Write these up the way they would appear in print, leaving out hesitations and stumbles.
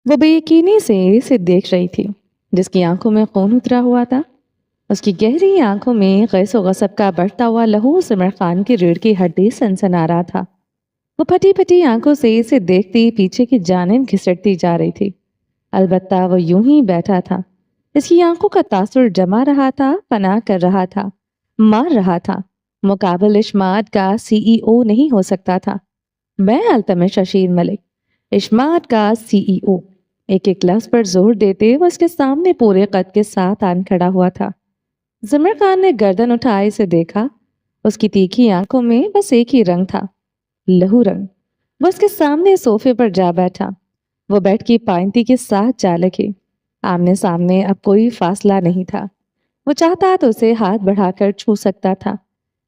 वो बेयकीनी से इसे देख रही थी, जिसकी आंखों में खून उतरा हुआ था। उसकी गहरी आंखों में गैस व गसब का बढ़ता हुआ लहू सिमर खान की रीढ़ की हड्डी सनसना रहा था। वो फटी फटी आंखों से इसे देखती पीछे की जानिब घिसटती जा रही थी। अलबत्ता वो यूं ही बैठा था। इसकी आंखों का तासुर जमा रहा था, पनाह कर रहा था, मार रहा था। मुकाबिल इश्मात का सीईओ नहीं हो सकता था। मैं अल्तमिश अशीर मलिक, इश्मात का सीईओ। एक एक लफ्ज पर जोर देते वो उसके सामने पूरे कद के साथ आन खड़ा हुआ था। जमर खान ने गर्दन उठाए से देखा। उसकी तीखी आंखों में बस एक ही रंग था, लहू रंग। वो उसके सामने सोफे पर जा बैठा। वो बेड की पाइंती के साथ जा लगे। आमने सामने अब कोई फासला नहीं था। वो चाहता तो उसे हाथ बढ़ाकर छू सकता था।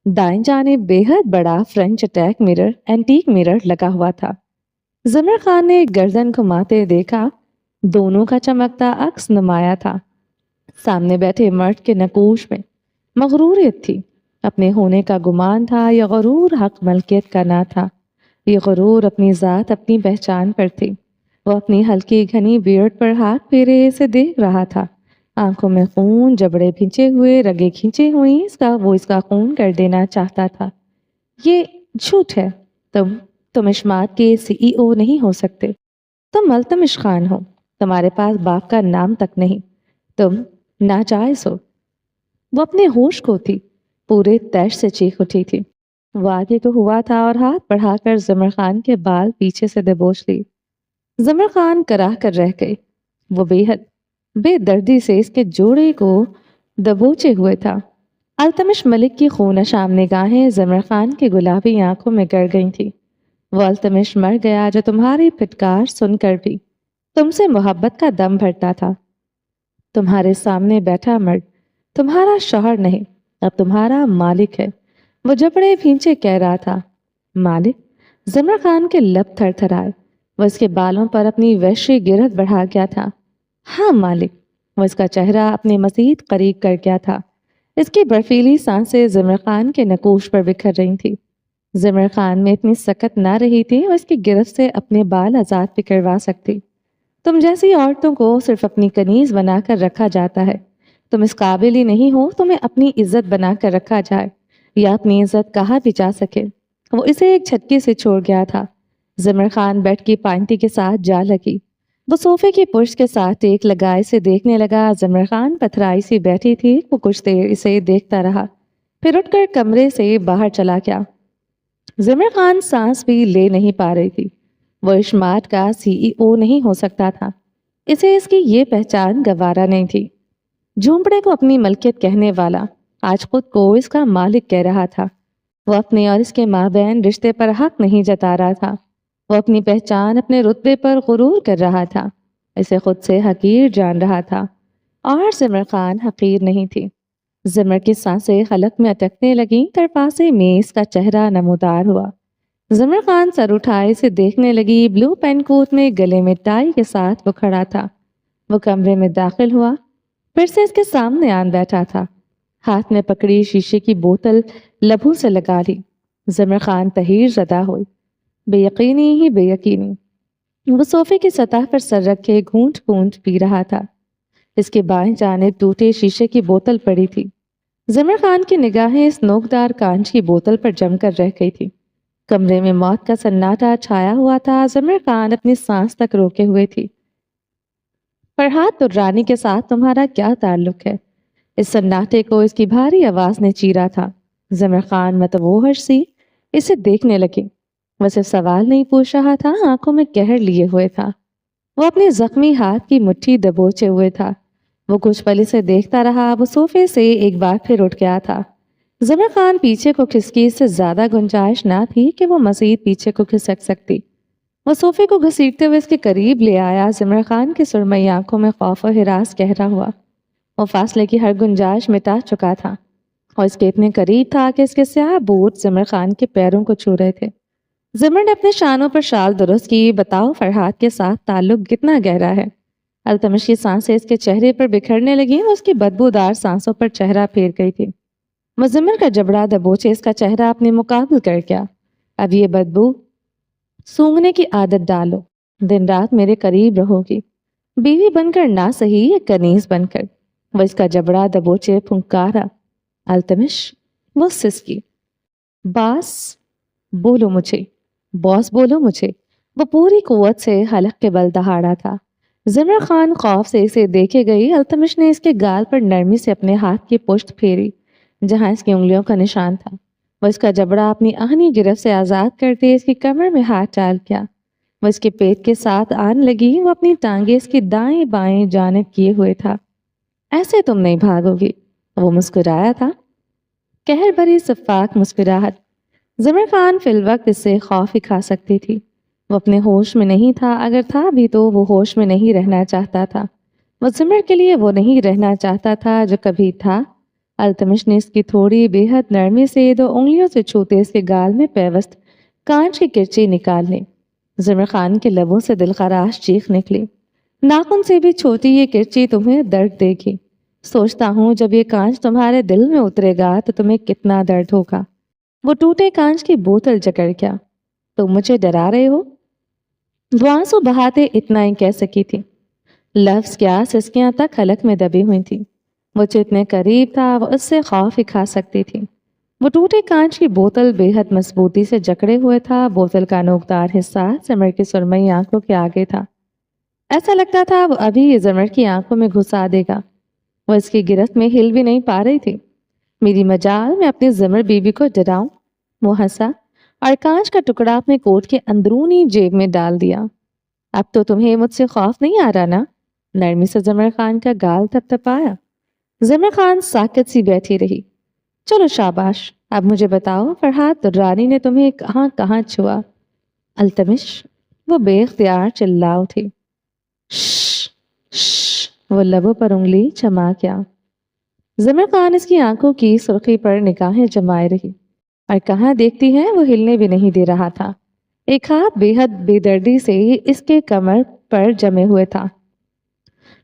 दाएं जाने बेहद बड़ा French attack mirror, antique mirror लगा हुआ था। जमर खान ने गर्दन घुमाते देखा। दोनों का चमकता अक्स नुमाया था। सामने बैठे मर्द के नकूश में मगरूरियत थी। अपने होने का गुमान था या गरूर हक मलकियत का ना था। ये गरूर अपनी ज़ात, अपनी पहचान पर थी। वो अपनी हल्की घनी बियर्ड पर हाथ फेरे से देख रहा था। आंखों में खून, जबड़े खींचे हुए, रगे खींची हुई। इसका खून कर देना चाहता था। ये झूठ है। तुम इश्मात के सीईओ नहीं हो सकते। तुम अल्तमिश खान हो। तुम्हारे पास बाप का नाम तक नहीं। तुम नाजायज हो। वो अपने होश को थी। पूरे तैश से चीख उठी थी। वो आगे को हुआ था और हाथ बढ़ाकर जमर खान के बाल पीछे से दबोच ली। जमर खान कराह कर रह गए। वो बेहद बेदर्दी से इसके जोड़े को दबोचे हुए था। अल्तमिश मलिक की खूनशाम निगाहें जमर खान की गुलाबी आंखों में गड़ गई थी। वो अल्तमिश मर गया जो तुम्हारी फिटकार सुनकर भी तुमसे मोहब्बत का दम भरता था। तुम्हारे सामने बैठा मर्द तुम्हारा शौहर नहीं, अब तुम्हारा मालिक है। वो जबड़े भींचे कह रहा था, मालिक। जमर खान के लब थरथराए। वो इसके बालों पर अपनी वैश्य गिरफ्त बढ़ा गया था। हाँ मालिक। वो इसका चेहरा अपने मजीद करीब कर गया था। इसकी बर्फीली सांसें जमर खान के नकूश पर बिखर रही थी। जमर खान में इतनी सकत ना रही थी, वो इसकी गिरफ्त से अपने बाल आजाद भी करवा सकती। तुम जैसी औरतों को सिर्फ अपनी कनीज बनाकर रखा जाता है। तुम इस काबिल ही नहीं हो तुम्हें अपनी इज्जत बनाकर रखा जाए या अपनी इज्जत कहाँ भी जा सके। वो इसे एक झटके से छोड़ गया था। जमर खान बेड की पांती के साथ जा लगी। वो सोफे की पुर्श के साथ टेक लगाए से देखने लगा। जमर खान पथराई सी बैठी थी। वो कुछ देर इसे देखता रहा, फिर उठकर कमरे से बाहर चला गया। जमर खान सांस भी ले नहीं पा रही थी। वो इश्मात का सीईओ नहीं हो सकता था। इसे इसकी ये पहचान गवारा नहीं थी। झोंपड़े को अपनी मलकियत कहने वाला आज खुद को इसका मालिक कह रहा था। वो अपने और इसके माबैन रिश्ते पर हक नहीं जता रहा था। वो अपनी पहचान, अपने रुतबे पर गुरूर कर रहा था। इसे खुद से हकीर जान रहा था। और जिमर खान हकीर नहीं थी। जिमर की सांसें हलक में अटकने लगीं। तरपासे में इसका चेहरा नमूदार हुआ। जिमर खान सर उठाए से देखने लगी। ब्लू पेनकोट में गले में टाई के साथ वो खड़ा था। वो कमरे में दाखिल हुआ, फिर से इसके सामने आन बैठा था। हाथ में पकड़ी शीशे की बोतल लबू से लगा ली। जिमर खान तहीर ज़दा हुई। बेयकीनी ही बेयकीनी। वो सोफे की सतह पर सर रखे घूंट घूंट पी रहा था। इसके बाएं जानिब टूटे शीशे की बोतल पड़ी थी। जिमर खान की निगाहें इस नोकदार कांच की बोतल पर जमकर रह गई थी। कमरे में मौत का सन्नाटा छाया हुआ था। जिमर खान अपनी सांस तक रोके हुए थी। फरहाद दुर्रानी के साथ तुम्हारा क्या ताल्लुक है? इस सन्नाटे को इसकी भारी आवाज ने चीरा था। जिमर खान मतवोहश सी इसे देखने लगी। वह सिर्फ सवाल नहीं पूछ रहा था, आंखों में कहर लिए हुए था। वो अपने जख्मी हाथ की मुट्ठी दबोचे हुए था। वो कुछ पल इसे देखता रहा। वो सोफे से एक बार फिर उठ गया था। जिमर खान पीछे को खिसकी, इससे ज्यादा गुंजाइश ना थी कि वो मजीद पीछे को खिसक सकती। वो सोफे को घसीटते हुए इसके करीब ले आया। जिमर खान की सुरमई आंखों में खौफ और हिरास गहरा हुआ। वो फासले की हर गुंजाइश मिटा चुका था और इसके इतने करीब था कि इसके स्याह बूट जिमर खान के पैरों को छू रहे थे। जिमर ने अपने शानों पर शाल दुरुस्त की। बताओ फरहाद के साथ ताल्लुक कितना गहरा है? अल्तमिश की सांसें इसके चेहरे पर बिखरने लगी। वो उसकी बदबूदार सांसों पर चेहरा फेर गई थी। मुजम्मिल का जबड़ा दबोचे इसका चेहरा अपने मुकाबल कर गया। अब ये बदबू सूंघने की आदत डालो। दिन रात मेरे करीब रहोगी, बीवी बनकर ना सही एक कनीज बनकर। वो इसका जबड़ा दबोचे फुंकारा। अल्तमिश, वो सिसकी। बास बोलो मुझे, बॉस बोलो मुझे। वो पूरी कुव्वत से हलक के बल दहाड़ा था। जिमर खान खौफ से इसे देखे गई। अल्तमिश ने इसके गाल पर नरमी से अपने हाथ की पुश्त फेरी जहां इसकी उंगलियों का निशान था। वो इसका जबड़ा अपनी आहनी गिरफ्त से आजाद करते इसकी कमर में हाथ डाल गया। वो इसके पेट के साथ आन लगी। वो अपनी टांगे इसकी दाएं बाएं जानिब किए हुए था। ऐसे तुम नहीं भागोगी। वो मुस्कुराया था, कहर भरी सफाक मुस्कुराहट। जिमर खान फिल वक्त इससे खौफ ही खा सकती थी। वो अपने होश में नहीं था, अगर था भी तो वो होश में नहीं रहना चाहता था। वो जिमर के लिए वो नहीं रहना चाहता था जो कभी था। अल्तमिश ने इसकी थोड़ी बेहद नरमी से दो उंगलियों से छूते इसके गाल में पेवस्त कांच की किरची निकाल ली। जिमर खान के लबों से दिलखराश चीख निकली। नाखून से भी छोटी ये किरची तुम्हें दर्द देगी। सोचता हूँ जब ये कांच तुम्हारे दिल में उतरेगा तो तुम्हें कितना दर्द होगा। वो टूटे कांच की बोतल जकड़ गया। तुम मुझे डरा रहे हो? वो आंसू बहाते इतना ही कह सकी थी। लफ्ज क्या, सिसकियां तक हलक में दबी हुई थी। वो जितने करीब था वो उससे खौफ ही खा सकती थी। वो टूटे कांच की बोतल बेहद मजबूती से जकड़े हुए था। बोतल का नोकदार हिस्सा सिमर की सुरमई आंखों के आगे था। ऐसा लगता था वो अभी ये जमर की आंखों में घुसा देगा। वो इसकी गिरफ्त में हिल भी नहीं पा रही थी। मेरी मजाल मैं अपनी जमर बीवी को डराऊं? वो हंसा और कांच का टुकड़ा अपने कोट के अंदरूनी जेब में डाल दिया। अब तो तुम्हें मुझसे खौफ नहीं आ रहा ना? नरमी से जमर खान का गाल थपथपाया। जमर खान साकित सी बैठी रही। चलो शाबाश, अब मुझे बताओ फरहाद दुर्रानी ने तुम्हें कहाँ कहाँ छुआ? अल्तमिश, वो बेख्तियार चिल्ला उठी। श्श, श्श, वो लबों पर उंगली जमा गया। जमर खान इसकी आंखों की सुर्खी पर निगाहें जमाए रही और कहाँ देखती है वो हिलने भी नहीं दे रहा था। एक हाथ बेहद बेदर्दी से इसके कमर पर जमे हुए था।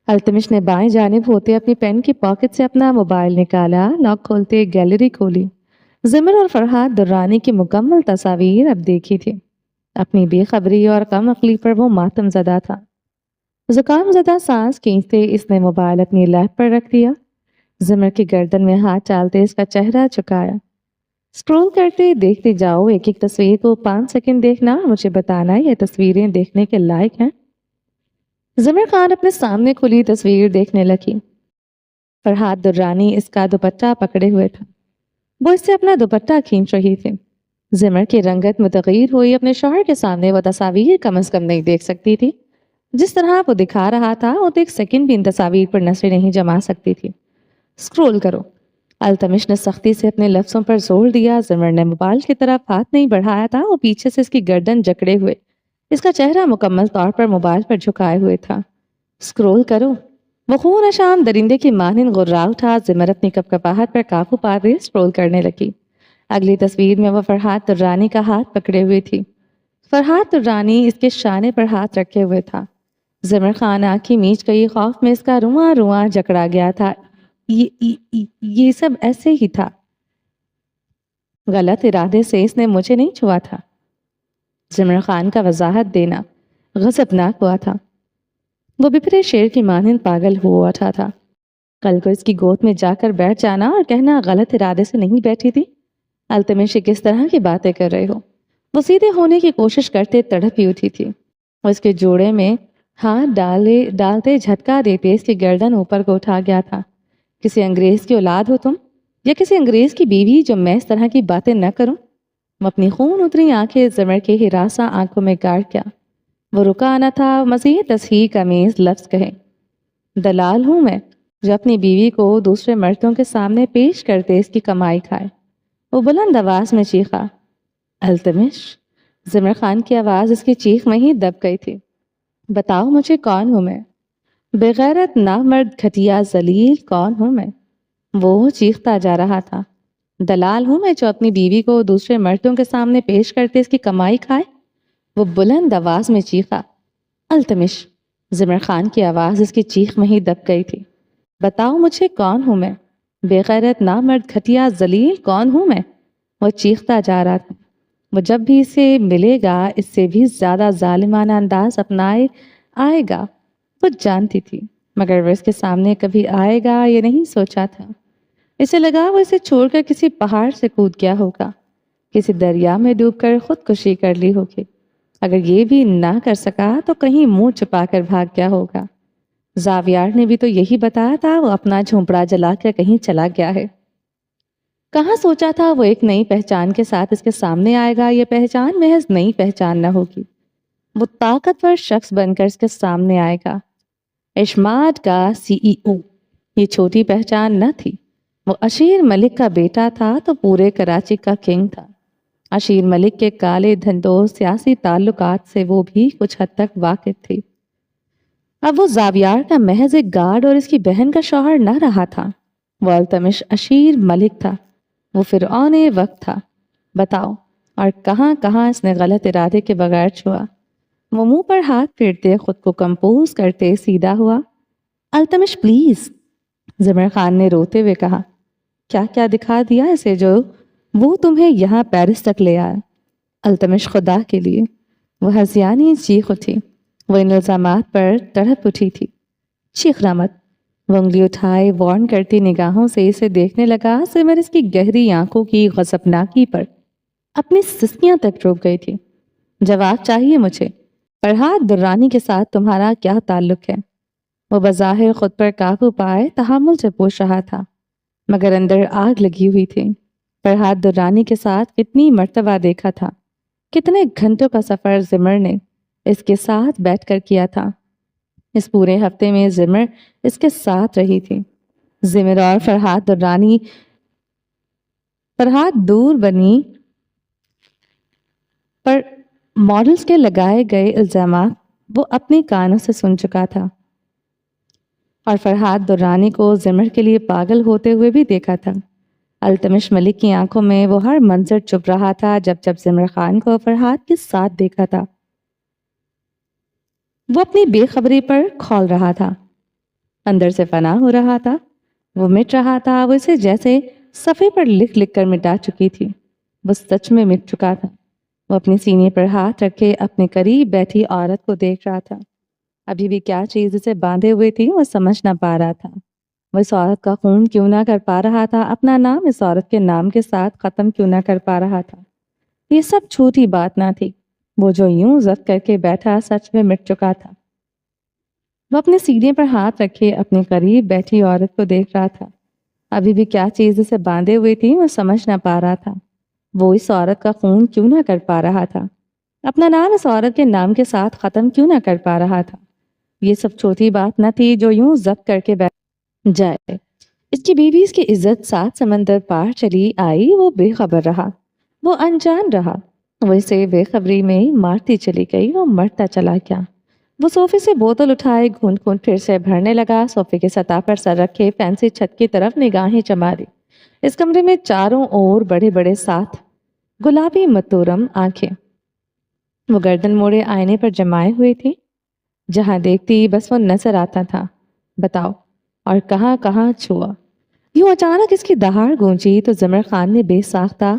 अल्तमिश ने बाएं जानिब होते अपनी पेन की पॉकेट से अपना मोबाइल निकाला। लॉक खोलते गैलरी खोली। जिमर और फरहाद दुर्रानी की मुकम्मल तस्वीर अब देखी थी। अपनी बेखबरी और कम अकली पर वो मातम ज़दा था। जुकाम ज़दा सांस खींचते इसने मोबाइल अपनी लैप पर रख दिया। जिमर की गर्दन में हाथ डालते इसका चेहरा झुकाया। स्क्रॉल करते देखते जाओ, एक एक तस्वीर को 5 सेकंड देखना, मुझे बताना ये तस्वीरें देखने के लायक हैं। जिमर खान अपने सामने खुली तस्वीर देखने लगी। फरहाद दुर्रानी इसका दुपट्टा पकड़े हुए था। वो इससे अपना दुपट्टा खींच रही थी। जिमर की रंगत मुतगीर हुई। अपने शौहर के सामने वो तस्वीर कम अज कम नहीं देख सकती थी। जिस तरह वो दिखा रहा था वो तो एक सेकंड भी इन तस्वीर पर नजरें नहीं जमा सकती थी। स्क्रॉल करो। अल्तमिश ने सख्ती से अपने लफ्जों पर जोर दिया। जिमर ने मोबाइल की तरफ हाथ नहीं बढ़ाया था। वो पीछे से इसकी गर्दन जकड़े हुए, इसका चेहरा मुकम्मल तौर पर मोबाइल पर झुकाए हुए था। स्क्रॉल करो। वो खून शाम दरिंदे की मानिंद गुर्रा उठा। जिमर अपनी कपकपाहट पर काबू पाते स्क्रॉल करने लगी। अगली तस्वीर में वह फरहाद दुर्रानी का हाथ पकड़े हुए थी। फरहाद दुर्रानी इसके शाने पर हाथ रखे हुए था। जिमर खान आंखें मीच गई। खौफ में इसका रुआ रुआ जकड़ा गया था। ये सब ऐसे ही था। गलत इरादे से इसने मुझे नहीं छुआ था। जिमर खान का वजाहत देना गजबनाक हुआ था। वो बिफरे शेर की मानिंद पागल हुआ उठा था। कल को इसकी गोद में जाकर बैठ जाना और कहना गलत इरादे से नहीं बैठी थी। अल्तमिश किस तरह की बातें कर रहे हो? वो सीधे होने की कोशिश करते तड़प ही उठी थी। वो इसके जोड़े में हाथ डालते झटका देते इसकी गर्दन ऊपर को उठा गया था। किसी अंग्रेज की औलाद हो तुम, या किसी अंग्रेज की बीवी जो मैं इस तरह की बातें न करूं? वो अपनी खून उतरी आंखें जिमर के हिरासा आंखों में गाड़ गया। वो रुका आना था मज़ीद तस्हीह का मेज लफ्ज कहे। दलाल हूं मैं जो अपनी बीवी को दूसरे मर्दों के सामने पेश करते इसकी कमाई खाए। वो बुलंद आवाज में चीखा। अल्तमिश, जिमर खान की आवाज इसकी चीख में ही दब गई थी। बताओ मुझे कौन हूं मैं? बेगैरत नामर्द घटिया जलील कौन हूं मैं? वो चीखता जा रहा था। दलाल हूं मैं जो अपनी बीवी को दूसरे मर्दों के सामने पेश करते इसकी कमाई खाए। वो बुलंद आवाज में चीखा। अल्तमिश, जिमर खान की आवाज इसकी चीख में ही दब गई थी। बताओ मुझे कौन हूं मैं? बेगैरत नामर्द घटिया जलील कौन हूं मैं? वो चीखता जा रहा था। وہ جب بھی اسے ملے گا اس سے بھی زیادہ ظالمانہ انداز اپنائے آئے گا، وہ جانتی تھی، مگر وہ اس کے سامنے کبھی آئے گا یہ نہیں سوچا تھا۔ اسے لگا وہ اسے چھوڑ کر کسی پہاڑ سے کود گیا ہوگا، کسی دریا میں ڈوب کر خودکشی کر لی ہوگی۔ اگر یہ بھی نہ کر سکا تو کہیں منہ چھپا کر بھاگ گیا ہوگا۔ زاویار نے بھی تو یہی بتایا تھا، وہ اپنا جھونپڑا جلا کر کہیں چلا گیا ہے۔ کہاں سوچا تھا وہ ایک نئی پہچان کے ساتھ اس کے سامنے آئے گا۔ یہ پہچان محض نئی پہچان نہ ہوگی، وہ طاقتور شخص بن کر اس کے سامنے آئے گا، اشماد کا CEO۔ یہ چھوٹی پہچان نہ تھی، وہ اشیر ملک کا بیٹا تھا تو پورے کراچی کا کنگ تھا۔ اشیر ملک کے کالے دھندوں سیاسی تعلقات سے وہ بھی کچھ حد تک واقف تھی۔ اب وہ زاویار کا محض ایک گارڈ اور اس کی بہن کا شوہر نہ رہا تھا، وہ التمش اشیر ملک تھا، وہ فرعون وقت تھا۔ بتاؤ، اور کہاں کہاں اس نے غلط ارادے کے بغیر چھوا۔ وہ منہ پر ہاتھ پھیرتے خود کو کمپوز کرتے سیدھا ہوا۔ التمش پلیز، زمر خان نے روتے ہوئے کہا۔ کیا کیا دکھا دیا اسے جو وہ تمہیں یہاں پیرس تک لے آیا؟ التمش، خدا کے لیے۔ وہ ہذیانی چیخ اٹھی، وہ ان الزامات پر تڑپ اٹھی تھی۔ چیخنا مت، وہ انگلی اٹھائے وارن کرتی نگاہوں سے اسے دیکھنے لگا۔ سمر اس کی گہری آنکھوں کی غضبناکی پر اپنی سسکیاں تک روک گئی تھی۔ جواب چاہیے مجھے، فرحات درانی کے ساتھ تمہارا کیا تعلق ہے؟ وہ بظاہر خود پر قابو پائے تحمل سے پوچھ رہا تھا، مگر اندر آگ لگی ہوئی تھی۔ فرحات درانی کے ساتھ کتنی مرتبہ دیکھا تھا، کتنے گھنٹوں کا سفر زمر نے اس کے ساتھ بیٹھ کر کیا تھا۔ اس پورے ہفتے میں زمر اس کے ساتھ رہی تھی۔ زمر اور فرحات درانی، فرحات دور بنی پر ماڈلز کے لگائے گئے الزامات وہ اپنے کانوں سے سن چکا تھا، اور فرحات درانی کو زمر کے لیے پاگل ہوتے ہوئے بھی دیکھا تھا۔ التمش ملک کی آنکھوں میں وہ ہر منظر چھپ رہا تھا جب جب زمر خان کو فرحات کے ساتھ دیکھا تھا۔ وہ اپنی بے خبری پر کھول رہا تھا، اندر سے فنا ہو رہا تھا، وہ مٹ رہا تھا، وہ اسے جیسے صفحے پر لکھ لکھ کر مٹا چکی تھی۔ وہ سچ میں مٹ چکا تھا۔ وہ اپنے سینے پر ہاتھ رکھے اپنے قریب بیٹھی عورت کو دیکھ رہا تھا۔ ابھی بھی کیا چیز اسے باندھے ہوئے تھی وہ سمجھ نہ پا رہا تھا۔ وہ اس عورت کا خون کیوں نہ کر پا رہا تھا، اپنا نام اس عورت کے نام کے ساتھ ختم کیوں نہ کر پا رہا تھا۔ یہ سب چھوٹی بات نہ تھی، وہ جو یوں ضبط کر کے بیٹھا سچ میں مٹ چکا تھا۔ وہ اپنے سینے پر ہاتھ رکھے اپنے قریب بیٹھی عورت کو دیکھ رہا تھا۔ ابھی بھی کیا چیز اسے باندھے ہوئی تھی وہ سمجھ نہ پا رہا تھا۔ وہ اس عورت کا خون کیوں نہ کر پا رہا تھا، اپنا نام اس عورت کے نام کے ساتھ ختم کیوں نہ کر پا رہا تھا۔ یہ سب چھوٹی بات نہ تھی جو یوں ضبط کر کے بیٹھ جائے۔ اس کی بیوی اس کی عزت 7 سمندر پار چلی آئی، وہ بے خبر رہا، وہ انجان رہا، وہ اسے بے خبری میں مارتی چلی گئی، وہ مرتا چلا گیا۔ وہ صوفے سے بوتل اٹھائے گھونٹ گھونٹ پھر سے بھرنے لگا، صوفے کے سطح پر سر رکھے فینسی چھت کی طرف نگاہیں چماری۔ اس کمرے میں چاروں اور بڑے بڑے ساتھ گلابی متورم آنکھیں وہ گردن موڑے آئینے پر جمائے ہوئے تھی، جہاں دیکھتی بس وہ نظر آتا تھا۔ بتاؤ، اور کہاں کہاں چھوا۔ یوں اچانک اس کی دہاڑ گونجی تو زمر خان نے بے ساختہ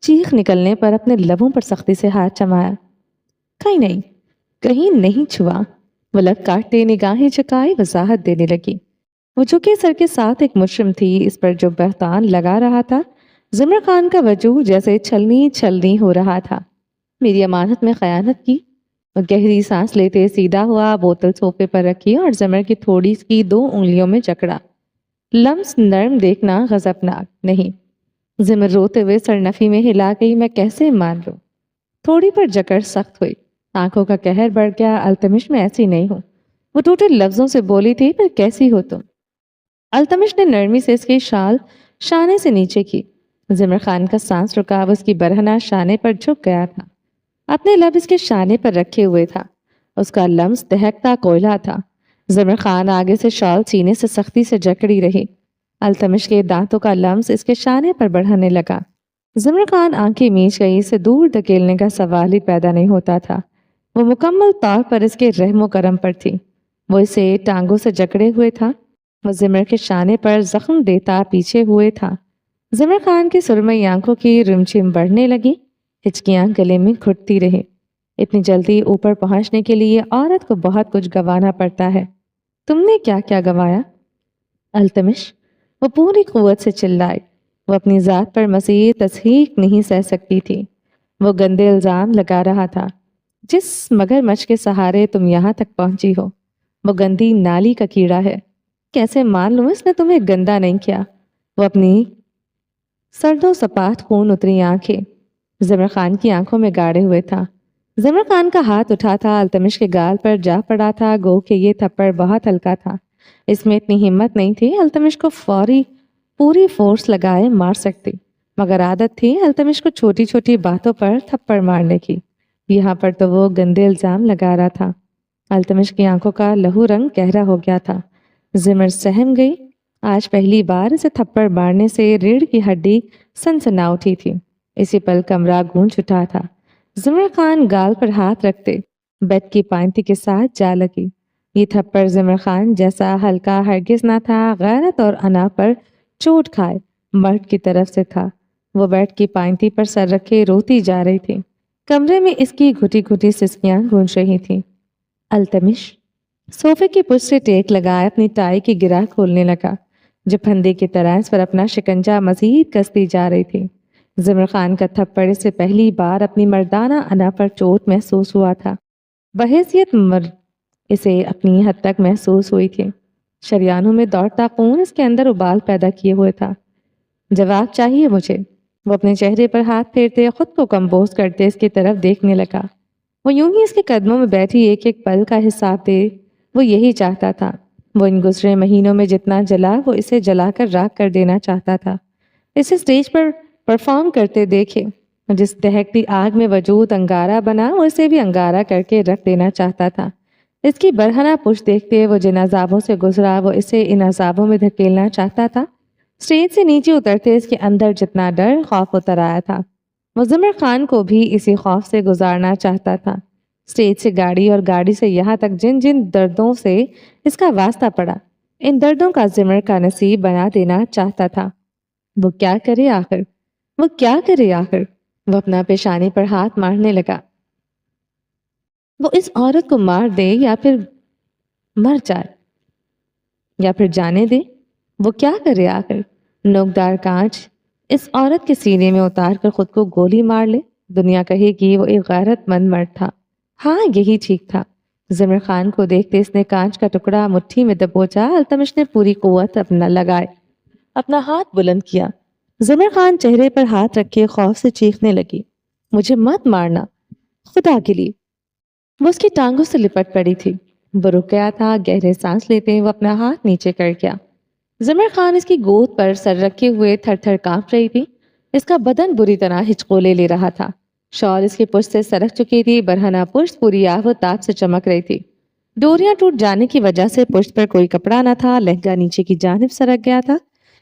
چیخ نکلنے پر اپنے لبوں پر سختی سے ہاتھ جمایا۔ کہیں نہیں چھوا۔ وہ لب کاٹتے نگاہیں چکائے وضاحت دینے لگی۔ وہ جھکے سر کے ساتھ ایک مشرم تھی، اس پر جو بہتان لگا رہا تھا۔ زمر خان کا وجود جیسے چھلنی چھلنی ہو رہا تھا۔ میری امانت میں خیانت کی۔ وہ گہری سانس لیتے سیدھا ہوا، بوتل صوفے پر رکھی اور زمر کی تھوڑی سی 2 انگلیوں میں جکڑا۔ لمس نرم دیکھنا غضبناک نہیں۔ زمر روتے ہوئے سرنفی میں ہلا گئی، میں کیسے مان لوں؟ تھوڑی پر جکڑ سخت ہوئی، آنکھوں کا قہر بڑھ گیا۔ التمش، میں ایسی نہیں ہوں، وہ ٹوٹے لفظوں سے بولی تھی، پر کیسی ہو تم؟ التمش نے نرمی سے اس کی شال شانے سے نیچے کی۔ زمر خان کا سانس رکا، وہ اس کی برہنہ شانے پر جھک گیا تھا، اپنے لب اس کے شانے پر رکھے ہوئے تھا، اس کا لمس دہکتا کوئلہ تھا۔ زمر خان آگے سے شال سینے سے سختی سے جکڑی رہی۔ التمش کے دانتوں کا لمس اس کے شانے پر بڑھانے لگا۔ زمر خان آنکھیں میچ گئی، اسے دور دھکیلنے کا سوال ہی پیدا نہیں ہوتا تھا۔ وہ مکمل طور پر اس کے رحم و کرم پر تھی۔ وہ اسے ٹانگوں سے جکڑے ہوئے تھا، وہ زمر کے شانے پر زخم دیتا پیچھے ہوئے تھا۔ زمر خان کی سرمئی آنکھوں کی رمجھم بڑھنے لگی۔ ہچکیاں گلے میں گھٹتی رہی۔ اتنی جلدی اوپر پہنچنے کے لیے عورت کو بہت کچھ گنوانا پڑتا ہے۔ تم نے کیا کیا گنوایا؟ التمش، وہ پوری قوت سے چلائی۔ وہ اپنی ذات پر مزید تصحیق نہیں سہ سکتی تھی۔ وہ گندے الزام لگا رہا تھا۔ جس مگر مچھ کے سہارے تم یہاں تک پہنچی ہو، وہ گندی نالی کا کیڑا ہے۔ کیسے مان لوں اس نے تمہیں گندا نہیں کیا؟ وہ اپنی سرد و سپاٹ خون اتری آنکھیں زمر خان کی آنکھوں میں گاڑے ہوئے تھا۔ زمر خان کا ہاتھ اٹھا تھا، التمش کے گال پر جا پڑا تھا، گو کہ یہ تھپڑ بہت ہلکا تھا۔ اس میں اتنی ہمت نہیں تھی التمش کو پوری فورس لگائے مار سکتی، مگر عادت تھی التمش کو چھوٹی چھوٹی باتوں پر تھپڑ مارنے کی۔ یہاں پر تو وہ گندے الزام لگا رہا تھا۔ التمش کی آنکھوں کا لہو رنگ گہرا ہو گیا تھا۔ زمر سہم گئی۔ آج پہلی بار اسے تھپڑ مارنے سے ریڑھ کی ہڈی سنسنا اٹھی تھی۔ اسی پل کمرہ گونج اٹھا تھا۔ زمر خان گال پر ہاتھ رکھتے بیٹ کی پائنتی کے ساتھ جا لگی۔ یہ تھپڑ زمر خان جیسا ہلکا ہرگز نہ تھا، غیرت اور انا پر چوٹ کھائے مرد کی طرف سے تھا۔ وہ بیٹ کی پائنتی پر سر رکھے روتی جا رہی تھی۔ کمرے میں اس کی گھٹی گھٹی سسکیاں گونج رہی تھیں۔ التمش صوفے کی پشت سے ٹیک لگائے اپنی ٹائی کی گرہ کھولنے لگا، جو پھندے کی طرح اس پر اپنا شکنجہ مزید کستی جا رہی تھی۔ زمر خان کا تھپڑ سے پہلی بار اپنی مردانہ انا پر چوٹ محسوس ہوا تھا۔ بحیثیت مرد اسے اپنی حد تک محسوس ہوئی تھی۔ شریانوں میں دوڑتا خون اس کے اندر ابال پیدا کیے ہوئے تھا۔ جواب چاہیے مجھے۔ وہ اپنے چہرے پر ہاتھ پھیرتے خود کو کمپوز کرتے اس کی طرف دیکھنے لگا۔ وہ یوں ہی اس کے قدموں میں بیٹھی ایک ایک پل کا حساب دے۔ وہ یہی چاہتا تھا۔ وہ ان گزرے مہینوں میں جتنا جلا وہ اسے جلا کر راکھ کر دینا چاہتا تھا۔ اسے اسٹیج پر پرفارم کرتے دیکھے، جس دہکتی آگ میں وجود انگارہ بنا وہ اسے بھی انگارہ کر کے رکھ دینا چاہتا تھا۔ اس کی برہنہ پشت دیکھتے وہ جن عذابوں سے گزرا وہ اسے ان عذابوں میں دھکیلنا چاہتا تھا۔ اسٹیج سے نیچے اترتے اس کے اندر جتنا ڈر خوف اتر آیا تھا، وہ زمر خان کو بھی اسی خوف سے گزارنا چاہتا تھا۔ اسٹیج سے گاڑی اور گاڑی سے یہاں تک جن جن دردوں سے اس کا واسطہ پڑا، ان دردوں کا زمر کا نصیب بنا دینا چاہتا تھا۔ وہ کیا کرے آخر؟ وہ کیا کرے آخر؟ وہ اپنا پیشانی پر ہاتھ مارنے لگا۔ وہ اس عورت کو مار دے یا پھر مر جائے یا پھر جانے دے۔ وہ کیا کرے آخر؟ نوکدار کانچ اس عورت کے سینے میں اتار کر خود کو گولی مار لے؟ دنیا کہے گی وہ ایک غیرت مند مرد تھا۔ ہاں یہی ٹھیک تھا۔ زمر خان کو دیکھتے اس نے کانچ کا ٹکڑا مٹھی میں دبوچا۔ التمش نے پوری قوت اپنا لگائے اپنا ہاتھ بلند کیا۔ زمر خان چہرے پر ہاتھ رکھے خوف سے چیخنے لگی، مجھے مت مارنا خدا کے لیے۔ وہ اس کی ٹانگوں سے لپٹ پڑی تھی۔ وہ رک گیا تھا۔ گہرے سانس لیتے وہ اپنا ہاتھ نیچے کر گیا۔ زمر خان اس کی گود پر سر رکھے ہوئے تھر تھر کانپ رہی تھی۔ اس کا بدن بری طرح ہچکولے لے رہا تھا۔ شال اس کی پشت سے سرک چکی تھی۔ برہنہ پشت پوری آہ و تاب سے چمک رہی تھی۔ ڈوریاں ٹوٹ جانے کی وجہ سے پشت پر کوئی کپڑا نہ تھا۔ لہنگا نیچے کی جانب سرک گیا تھا۔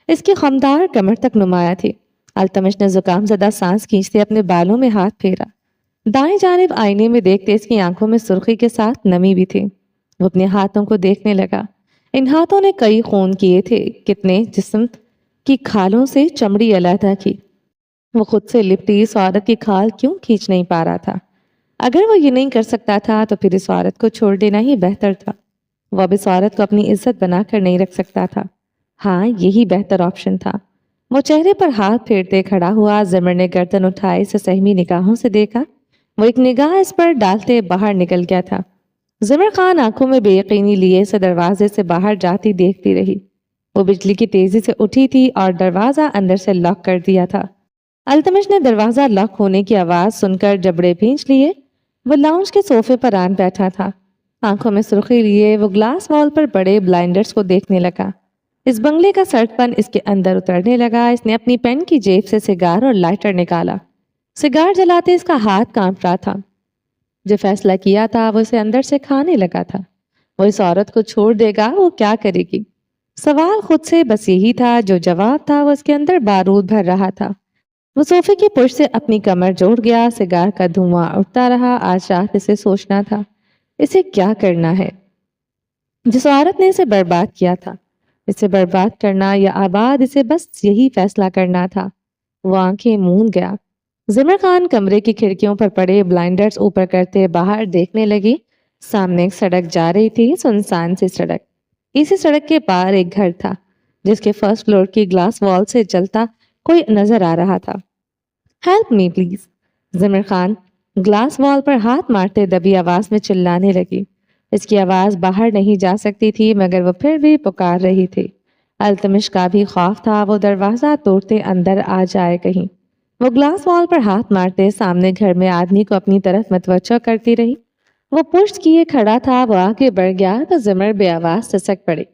اس کی خمدار کمر تک نمایاں تھی۔ التمش نے زکام زدہ سانس کھینچتے اپنے بالوں میں ہاتھ پھیرا۔ دائیں جانب آئینے میں دیکھتے اس کی آنکھوں میں سرخی کے ساتھ نمی بھی تھی۔ وہ اپنے ہاتھوں کو دیکھنے لگا۔ ان ہاتھوں نے کئی خون کیے تھے، کتنے جسم کی کھالوں سے چمڑی علیحدہ کی۔ وہ خود سے لپٹی اس عورت کی کھال کیوں کھینچ نہیں پا رہا تھا؟ اگر وہ یہ نہیں کر سکتا تھا تو پھر اس عورت کو چھوڑ دینا ہی بہتر تھا۔ وہ اب اس عورت کو اپنی عزت بنا کر نہیں رکھ سکتا تھا۔ ہاں یہی بہتر آپشن تھا۔ وہ چہرے پر ہاتھ پھیرتے کھڑا ہوا۔ زمر نے گردن اٹھائے اسے سہمی نگاہوں سے دیکھا۔ وہ ایک نگاہ اس پر ڈالتے باہر نکل گیا تھا۔ زمر خان آنکھوں میں بے یقینی لیے اسے دروازے سے باہر جاتی دیکھتی رہی۔ وہ بجلی کی تیزی سے اٹھی تھی اور دروازہ اندر سے لاک کر دیا تھا۔ التمش نے دروازہ لاک ہونے کی آواز سن کر جبڑے بھینچ لیے۔ وہ لاؤنج کے صوفے پر آن بیٹھا تھا۔ آنکھوں میں سرخی لیے وہ گلاس وال پر پڑے بلائنڈرز کو دیکھنے لگا۔ اس بنگلے کا سرد پن اس کے اندر اترنے لگا۔ اس نے اپنی پین کی جیب سے سگار اور لائٹر نکالا۔ سگار جلاتے اس کا ہاتھ کانپ رہا تھا۔ جو فیصلہ کیا تھا وہ اسے اندر سے کھانے لگا تھا۔ وہ اس عورت کو چھوڑ دے گا، وہ کیا کرے گی؟ سوال خود سے بس یہی تھا۔ جو جواب تھا وہ اس کے اندر بارود بھر رہا تھا۔ وہ صوفے کی پشت سے اپنی کمر جوڑ گیا۔ سگار کا دھواں اٹھتا رہا۔ آج رات اسے سوچنا تھا اسے کیا کرنا ہے۔ جس عورت نے اسے برباد کیا تھا، اسے برباد کرنا یا آباد، اسے بس یہی فیصلہ کرنا تھا۔ وہ آنکھیں موند گیا۔ ज़िमर खान कमरे की खिड़कियों पर पड़े ब्लाइंडर्स ऊपर करते बाहर देखने लगी। सामने एक सड़क जा रही थी, सुनसान सी सड़क। इसी सड़क के पार एक घर था जिसके फर्स्ट फ्लोर की ग्लास वॉल से चलता कोई नजर आ रहा था। Help me please, ज़िमर Khan glass wall पर हाथ मारते दबी आवाज में चिल्लाने लगी। इसकी आवाज बाहर नहीं जा सकती थी मगर वो फिर भी पुकार रही थी। अल्तमिश का भी खौफ था वो दरवाजा तोड़ते अंदर आ जाए कहीं। वो ग्लास वॉल पर हाथ मारते सामने घर में आदमी को अपनी तरफ मतवज्जो करती रही। वो पुष्ट किए खड़ा था, वो आगे बढ़ गया तो जिमर बेआवाज सिसक पड़ी।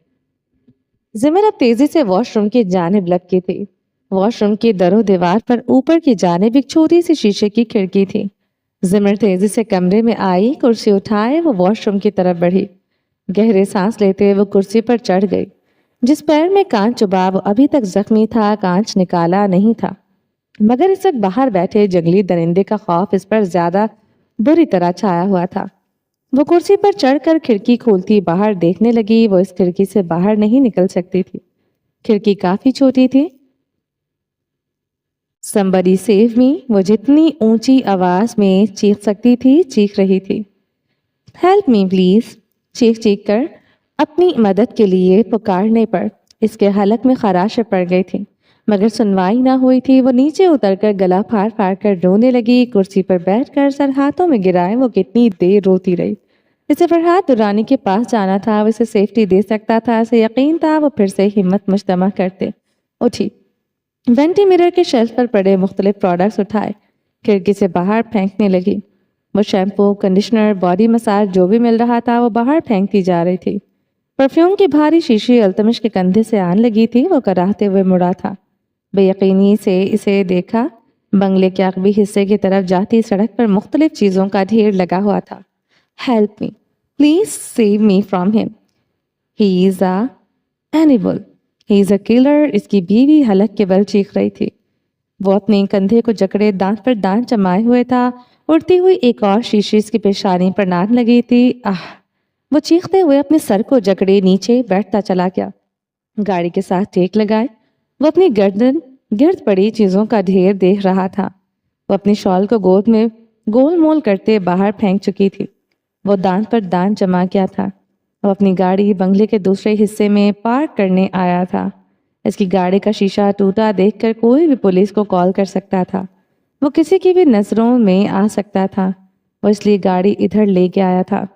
जिमर अब तेजी से वॉशरूम की जानिब लपकी थी। वॉशरूम की दरो दीवार पर ऊपर की जानिब एक छोटी सी शीशे की खिड़की थी। जिमर तेजी से कमरे में आई, कुर्सी उठाए वो वॉशरूम की तरफ बढ़ी। गहरे सांस लेते वो कुर्सी पर चढ़ गई। जिस पैर में कांच चुभा वो अभी तक जख्मी था, कांच निकाला नहीं था, मगर इस वक्त बाहर बैठे जंगली दरिंदे का खौफ इस पर ज्यादा बुरी तरह छाया हुआ था। वो कुर्सी पर चढ़कर खिड़की खोलती बाहर देखने लगी। वो इस खिड़की से बाहर नहीं निकल सकती थी। खिड़की काफी छोटी थी। somebody save me, वो जितनी ऊंची आवाज में चीख सकती थी चीख रही थी। हेल्प मी प्लीज, चीख चीख कर अपनी मदद के लिए पुकारने पर इसके हलक में खराशें पड़ गई थी, मगर सुनवाई ना हुई थी। वो नीचे उतरकर गला फाड़ फाड़ कर रोने लगी। कुर्सी पर बैठकर सर हाथों में गिराए वो कितनी देर रोती रही। इसे फरहाद दुरानी के पास जाना था, वो इसे सेफ्टी दे सकता था, इसे यकीन था। वो फिर से हिम्मत मुजतमा करते उठी। वेंटी मिरर के शेल्फ पर पड़े मुख्तलिफ प्रोडक्ट्स उठाए, खिड़की से बाहर फेंकने लगी। वो शैम्पू, कंडीशनर, बॉडी मसाज जो भी मिल रहा था वो बाहर फेंकती जा रही थी। परफ्यूम की भारी शीशी अल्तमिश के कंधे से आन लगी थी। वो कराहते हुए मुड़ा था। बेयकीनी से इसे देखा। बंगले के अगबी हिस्से की तरफ जाती सड़क पर मुख्तलिफ चीज़ों का ढेर लगा हुआ था। Help me please, save me from him, he is a animal, he is a killer. इसकी बीवी हलक के बल चीख रही थी। वो अपने कंधे को जकड़े दांत पर दांत जमाए हुए था। उड़ती हुई एक और शीशी इसकी पेशानी पर नाक लगी थी। आह! वो चीखते हुए अपने सर को जकड़े नीचे बैठता चला गया। गाड़ी के साथ टेक लगाए वो अपनी गर्दन गिर्द पड़ी चीजों का ढेर देख रहा था। वो अपनी शॉल को गोद में गोल मोल करते बाहर फेंक चुकी थी। वो दांत पर दांत जमा गया था। वो अपनी गाड़ी बंगले के दूसरे हिस्से में पार्क करने आया था। इसकी गाड़ी का शीशा टूटा देखकर कोई भी पुलिस को कॉल कर सकता था। वो किसी की भी नजरों में आ सकता था। वो इसलिए गाड़ी इधर लेके आया था।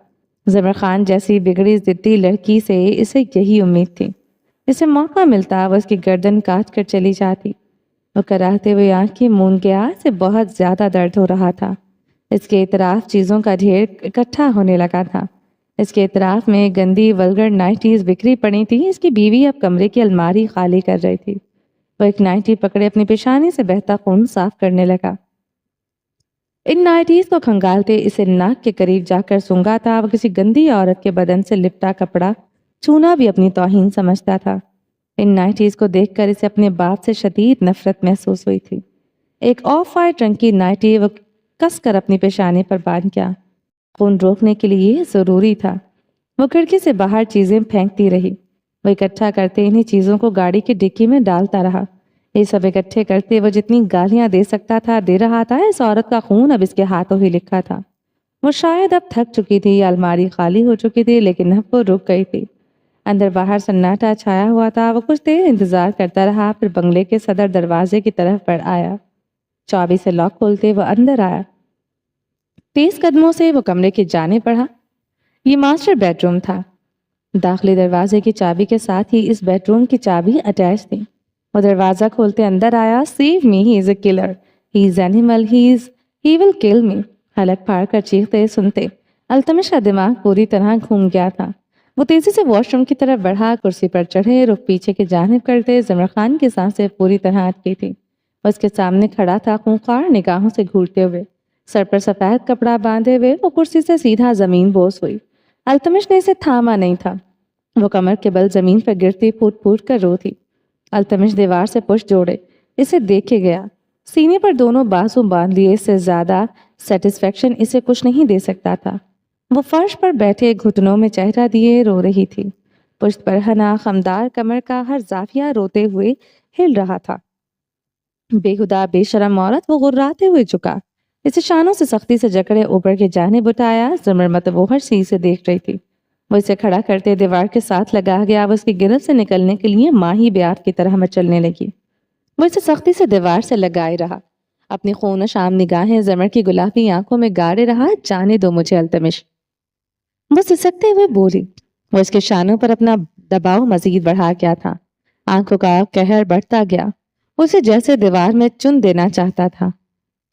ज़मर खान जैसी बिगड़ी जिद्दी लड़की से इसे यही उम्मीद थी। इसे मौका मिलता वो इसकी गर्दन काट कर चली जाती। वो कराहते हुए आंखें मूंद गया। इसे बहुत ज्यादा दर्द हो रहा था। इसके इतराफ चीज़ों का ढेर इकट्ठा होने लगा था। इसके इतराफ में गंदी वल्गर नाइटीज बिखरी पड़ी थी। इसकी बीवी अब कमरे की अलमारी खाली कर रही थी। वो एक नाइटी पकड़े अपनी पेशानी से बहता खून साफ करने लगा। इन नाइटीज को खंगालते इसे नाक के करीब जाकर सूंघा था। वो किसी गंदी औरत के बदन से लिपटा कपड़ा छूना भी अपनी तौहीन समझता था। इन नाइटीज को देखकर इसे अपने बाप से शदीद नफरत महसूस हुई थी। एक ऑफ वाइट रंग की नाइटी वो कसकर अपनी पेशानी पर बांध गया। खून रोकने के लिए जरूरी था। वो खिड़की से बाहर चीजें फेंकती रही। वो इकट्ठा करते इन्हीं चीजों को गाड़ी की डिक्की में डालता रहा। ये सब इकट्ठे करते वो जितनी गालियां दे सकता था दे रहा था। इस औरत का खून अब इसके हाथों ही लिखा था। वो शायद अब थक चुकी थी, अलमारी खाली हो चुकी थी, लेकिन अब वो रुक गई थी। अंदर बाहर सन्नाटा छाया हुआ था। वो कुछ देर इंतजार करता रहा, फिर बंगले के सदर दरवाजे की तरफ बढ़ आया। चाबी से लॉक खोलते वो अंदर आया। तेज कदमों से वो कमरे की जाने बढ़ा। ये मास्टर बेडरूम था। दाखिली दरवाजे की चाबी के साथ ही इस बेडरूम की चाबी अटैच थी। वो दरवाजा खोलते अंदर आया। Save me, he is a killer, he is animal, he will kill me. हलक फाड़ कर चीखते सुनते अल्तमिश का दिमाग पूरी तरह घूम गया था। वो तेजी से वॉशरूम की तरफ बढ़ा। कुर्सी पर चढ़े, रुख पीछे की जानिब करते ज़मर खान की सांसें पूरी तरह अटकी थी। उसके सामने खड़ा था, खूंखार निगाहों से घूरते हुए, सर पर सफेद कपड़ा बांधे हुए। वो कुर्सी से सीधा जमीन बोस हुई। अल्तमिश ने इसे थामा नहीं था। वो कमर के बल जमीन पर गिरती फूट फूट कर रो थी। अल्तमिश दीवार से पुश जोड़े इसे देखे गया। सीने पर दोनों बाजू बांध लिए। इससे ज्यादा सेटिस्फेक्शन इसे कुछ नहीं दे सकता था। वो फर्श पर बैठे घुटनों में चेहरा दिए रो रही थी। पुश्त पर हना खमदार कमर का हर जाफिया रोते हुए हिल रहा था। बेहुदा बेशरम औरत वो गुर्राते हुए झुका, इसे शानों से सख्ती से जकड़े ऊपर के जानिब उठाया। ज़मर मतबोहर सी से देख रही थी। वो इसे खड़ा करते दीवार के साथ लगा गया। वो उसकी गिरफ्त से निकलने के लिए माही ब्यार की तरह मचलने लगी। वो इसे सख्ती से दीवार से लगाए रहा। अपनी खून शाम निगाहें ज़मर की गुलाबी आंखों में गाड़े रहा। जाने दो मुझे अल्तमिश, वो सिसकते हुए बोली। वो इसके शानों पर अपना दबाव मजीद बढ़ा गया था। आंखों का कहर बढ़ता गया। उसे जैसे दीवार में चुन देना चाहता था।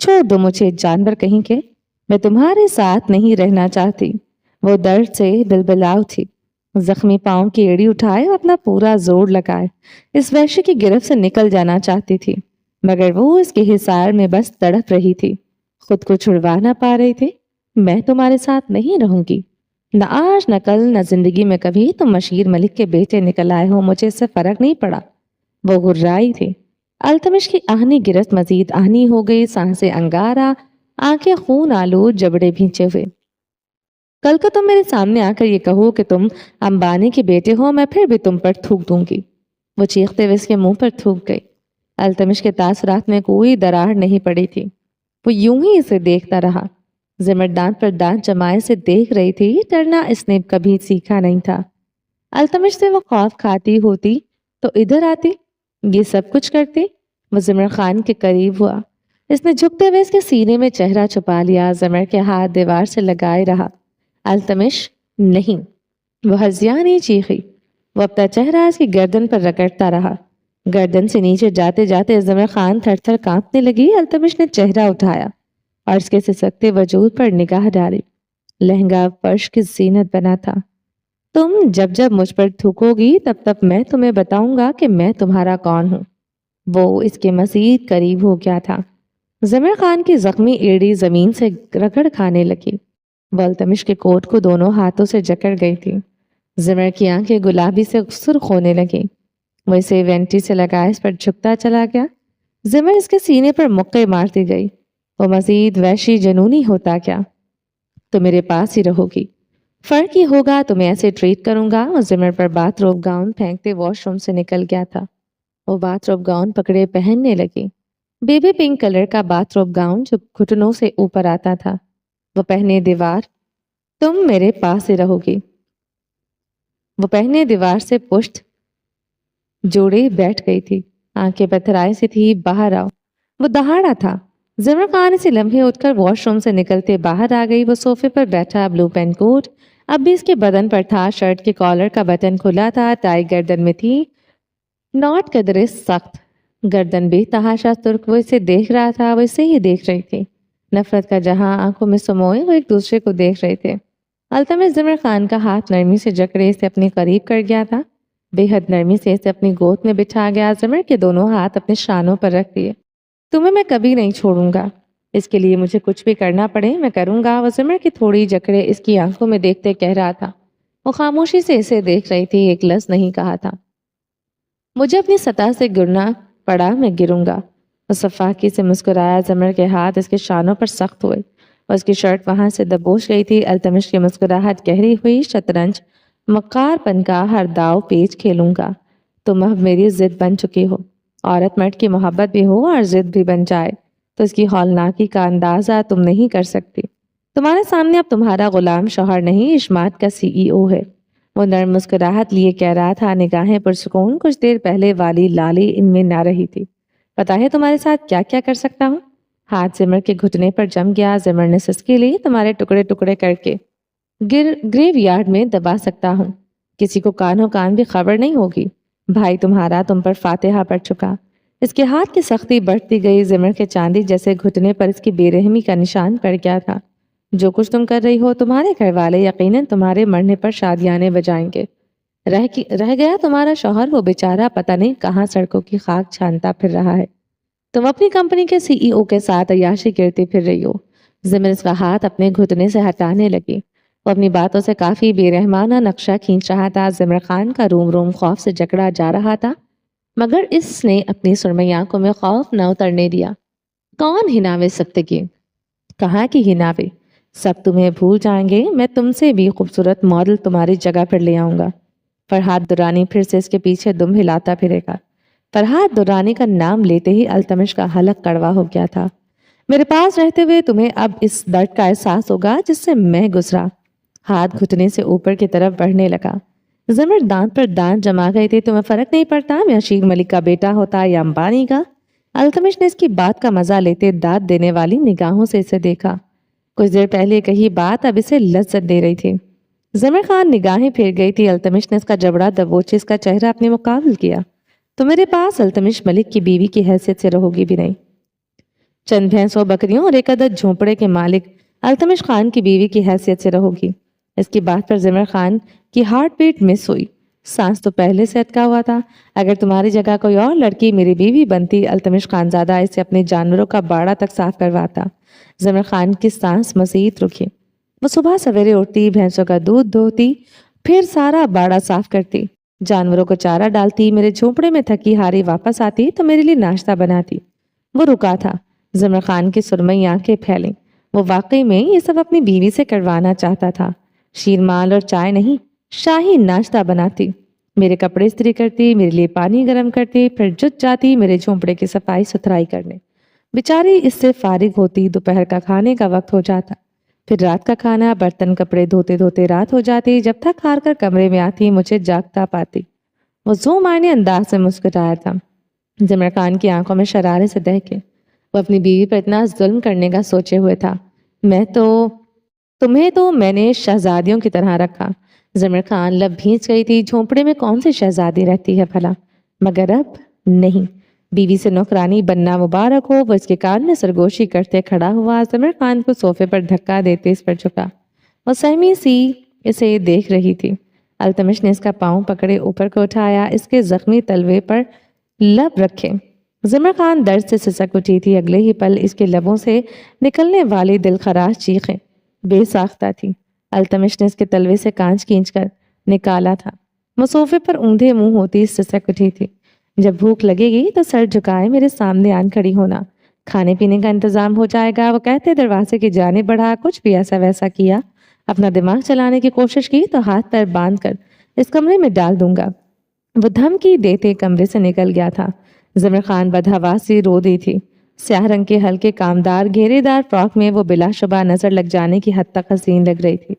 छोड़ दो मुझे जानवर कहीं के, मैं तुम्हारे साथ नहीं रहना चाहती। वो दर्द से बिलबिलाऊ थी। जख्मी पांव की एड़ी उठाए और अपना पूरा जोर लगाए इस वैश्य की गिरफ्त से निकल जाना चाहती थी, मगर वो इसके हिसार में बस तड़प रही थी। खुद को छुड़वा ना पा रही थी। मैं तुम्हारे साथ नहीं रहूंगी, न आज न कल न जिंदगी में कभी। तुम मशीर मलिक के बेटे निकल आए हो, मुझे इससे फर्क नहीं पड़ा। वो गुर्राई थी। अल्तमिश की आहनी गिरफ्त मजीद आहनी हो गई। सांसें अंगारा, आंखें खून आलूद, जबड़े भींचे हुए। कल को तुम मेरे सामने आकर ये कहो कि तुम अंबानी के बेटे हो, मैं फिर भी तुम पर थूक दूंगी। वो चीखते हुए इसके मुंह पर थूक गई। अल्तमिश के तासरात में कोई दरार नहीं पड़ी थी। वो यूं ही इसे देखता रहा। ज़मर दांत पर दांत जमाए से देख रही थी। डरना इसने कभी सीखा नहीं था। अल्तमिश से वो खौफ खाती होती तो इधर आती, ये सब कुछ करती। वो ज़मर खान के करीब हुआ। इसने झुकते हुए इसके सीने में चेहरा छुपा लिया। ज़मर के हाथ दीवार से लगाए रहा। अल्तमिश नहीं, वो हंसिया नहीं चीखी। वो अपना चेहरा इसकी गर्दन पर रगड़ता रहा। गर्दन से नीचे जाते जाते ज़मर खान थर थर कांपने लगी। अल्तमिश ने चेहरा उठाया और इसके सिसकते वजूद पर निगाह डाली। लहंगा फर्श की जीनत बना था। तुम जब जब मुझ पर थूकोगी तब तब मैं तुम्हें बताऊंगा कि मैं तुम्हारा कौन हूं। वो इसके मजीद करीब हो गया था। ज़मर खान की जख्मी एड़ी जमीन से रगड़ खाने लगी। वो अल्तमिश के कोट को दोनों हाथों से जकड़ गई थी। ज़मर की आंखें गुलाबी से सुर्ख होने लगी। वो इसे वेंटी से लगा इस पर झुकता चला गया। ज़मर इसके सीने पर मुक्के मारती गई। वो मजीद वैशी जनूनी होता गया। तो मेरे पास ही रहोगी, फर्क ही होगा, तुम्हें ऐसे ट्रीट करूंगा। वो ज़मर पर बाथरोब गाउन फेंकते वॉशरूम से निकल गया था। वो बाथरोब गाउन पकड़े पहनने लगी। बेबी पिंक कलर का बाथरोब गाउन जो घुटनों से ऊपर आता था। वो पहने दीवार, तुम मेरे पास ही रहोगी। वो पहने दीवार से पुष्ट जोड़े बैठ गई थी। आंखें पथराए सी थी, बाहर आओ। वो दहाड़ा था। ज़मर खान इसी लम्हे उठकर वॉशरूम से निकलते बाहर आ गई। वो सोफे पर बैठा, ब्लू पेन कोट अब भी इसके बदन पर था। शर्ट के कॉलर का बटन खुला था। टाई गर्दन में थी। नॉट कदरे सख्त, गर्दन बेतहाशा तुर्क। वो इसे देख रहा था, वो इसे ही देख रही थी। नफरत का जहां आंखों में समोए वो एक दूसरे को देख रहे थे। अल्तमिश ज़मर खान का हाथ नरमी से जकड़े इसे अपने करीब कर गया था। बेहद नरमी से इसे अपनी गोद में बिठा गया। ज़मर के दोनों हाथ अपने शानों पर रख दिए। तुम्हें मैं कभी नहीं छोड़ूंगा, इसके लिए मुझे कुछ भी करना पड़े मैं करूंगा। वो ज़मर की थोड़ी जकड़े इसकी आंखों में देखते कह रहा था। वो खामोशी से इसे देख रही थी, एक लफ्ज़ नहीं कहा था। मुझे अपनी सतह से गिरना पड़ा, मैं गिरूंगा। वो सफाकी से मुस्कुराया। ज़मर के हाथ इसके शानों पर सख्त हुए और उसकी शर्ट वहां से दबोच गई थी। अल्तमिश की मुस्कुराहट गहरी हुई। शतरंज मक्कारपन का हर दाव पेच खेलूंगा। तुम अब मेरी जिद बन चुकी हो। औरत मर्द की मोहब्बत भी हो और जिद भी बन जाए तो इसकी हौलनाकी का अंदाजा तुम नहीं कर सकती। तुम्हारे सामने अब तुम्हारा गुलाम शौहर नहीं, इश्मात का सीईओ है। वो नर्म मुस्कुराहट लिए कह रहा था। निगाहें पुरसुकून, कुछ देर पहले वाली लाली इनमें ना रही थी। पता है तुम्हारे साथ क्या क्या कर सकता हूँ। हाथ ज़मर के घुटने पर जम गया। ज़मर ने सिसकी ली। तुम्हारे टुकड़े टुकड़े करके ग्रेव यार्ड में दबा सकता हूँ। किसी को कानों कान भी खबर नहीं होगी। भाई तुम्हारा तुम पर फातिहा पड़ चुका। इसके हाथ की सख्ती बढ़ती गई। ज़मर के चांदी जैसे घुटने पर इसकी बेरहमी का निशान पड़ गया था। जो कुछ तुम कर रही हो, तुम्हारे घर वाले यकीनन तुम्हारे मरने पर शादियाने बजाएंगे। रह गया तुम्हारा शौहर, वो बेचारा पता नहीं कहाँ सड़कों की खाक छानता फिर रहा है। तुम अपनी कंपनी के सीईओ के साथ अय्याशी करती फिर रही हो। ज़मर इसका हाथ अपने घुटने से हटाने लगी। वो अपनी बातों से काफी बेरहमाना नक्शा खींच रहा था। ज़मर खान का रोम रोम खौफ से जकड़ा जा रहा था, मगर इसने अपनी सुरमई आंखों में खौफ न उतरने दिया। कौन हिनावे सकते की, कहाँ की हिनावे, सब तुम्हें भूल जाएंगे। मैं तुमसे भी खूबसूरत मॉडल तुम्हारी जगह पर ले आऊंगा। फरहाद दुरानी फिर से इसके पीछे दुम हिलाता फिरेगा। فرحات दुर्रानी का नाम लेते ही अल्तमिश का हलक कड़वा हो गया था। मेरे पास रहते हुए तुम्हें अब इस दर्द का एहसास होगा जिससे मैं गुजरा। हाथ घुटने से ऊपर की तरफ बढ़ने लगा। जमीर दांत पर दांत जमा गए थे। तुम्हें फर्क नहीं पड़ता मैं अशीक मलिक का बेटा होता या अंबानी का? अल्तमिश ने इसकी बात का मजा लेते दाद देने वाली निगाहों से इसे देखा। कुछ देर पहले कही बात अब इसे लज्जत दे रही थी। जमीर खान निगाहें फिर गई थी। अल्तमिश ने इसका जबड़ा दबोचे इसका चेहरा अपने मुकाबल किया। तो मेरे पास अल्तमिश मलिक की बीवी की हैसियत से रहोगी भी नहीं। चंद भैंसों बकरियों और एक अदद झोंपड़े के मालिक अल्तमिश खान की बीवी की हैसियत से रहोगी। इसकी बात पर जमीर खान की हार्ट बीट मिस हुई। सांस तो पहले से अटका हुआ था। अगर तुम्हारी जगह कोई और लड़की मेरी बीवी बनती, अल्तमिश खानजादा इसे अपने जानवरों का बाड़ा तक साफ करवाता। जमीर खान की सांस मजीद रुकी। वो सुबह सवेरे उठती, भैंसों का दूध धोती, फिर सारा बाड़ा साफ करती, जानवरों को चारा डालती, मेरे झोंपड़े में थकी हारी वापस आती तो मेरे लिए नाश्ता बनाती। वो रुका था। जमीर खान की सुरमई आंखें फैली। वो वाकई में ये सब अपनी बीवी से करवाना चाहता था। शीरमाल और चाय नहीं, शाही नाश्ता बनाती, मेरे कपड़े इस्त्री करती, मेरे लिए पानी गर्म करती, फिर जुट जाती मेरे झोंपड़े की सफाई सुथराई करने। बेचारी इससे फारिग होती, दोपहर का खाने का वक्त हो जाता, फिर रात का खाना, बर्तन कपड़े धोते धोते रात हो जाती। जब तक हार कर कमरे में आती मुझे जागता पाती। वो जो मायने अंदाज से मुस्कुराया था। जमीर खान की आंखों में शरारे से दहके। वो अपनी बीवी पर इतना जुल्म करने का सोचे हुए था। तुम्हें तो मैंने शहजादियों की तरह रखा। जमीर खान लब भींच गई थी। झोंपड़े में कौन सी शहजादी रहती है भला? मगर अब नहीं। बीवी से नौकरानी बनना मुबारक हो। वो इसके कान में सरगोशी करते खड़ा हुआ। जमीर खान को सोफे पर धक्का देते इस पर झुका। वो सहमी सी इसे देख रही थी। अल्तमिश ने इसका पांव पकड़े ऊपर को उठाया, इसके जख्मी तलवे पर लब रखे। जमीर खान दर्द से सिसक उठी थी। अगले ही पल इसके लबों से निकलने वाली दिलखराश चीखें बेसाख्ता थी। अल्तमिश ने इसके तलवे से कांच खींच कर निकाला था। वो सोफे पर ऊंधे मुंह होती सिसक उठी थी। जब भूख लगेगी तो सर झुकाए मेरे सामने आन खड़ी होना, खाने पीने का इंतजाम हो जाएगा। वो कहते दरवाजे की जाने बढ़ा। कुछ भी ऐसा वैसा किया, अपना दिमाग चलाने की कोशिश की तो हाथ पैर बांध कर इस कमरे में डाल दूंगा। वो धमकी देते कमरे से निकल गया था। जमीर खान बदहवास सी रो दी थी। स्याह रंग के हल्के कामदार घेरेदार फ्रॉक में वो बिलाशुबा नजर लग जाने की हद तक हसीन लग रही थी।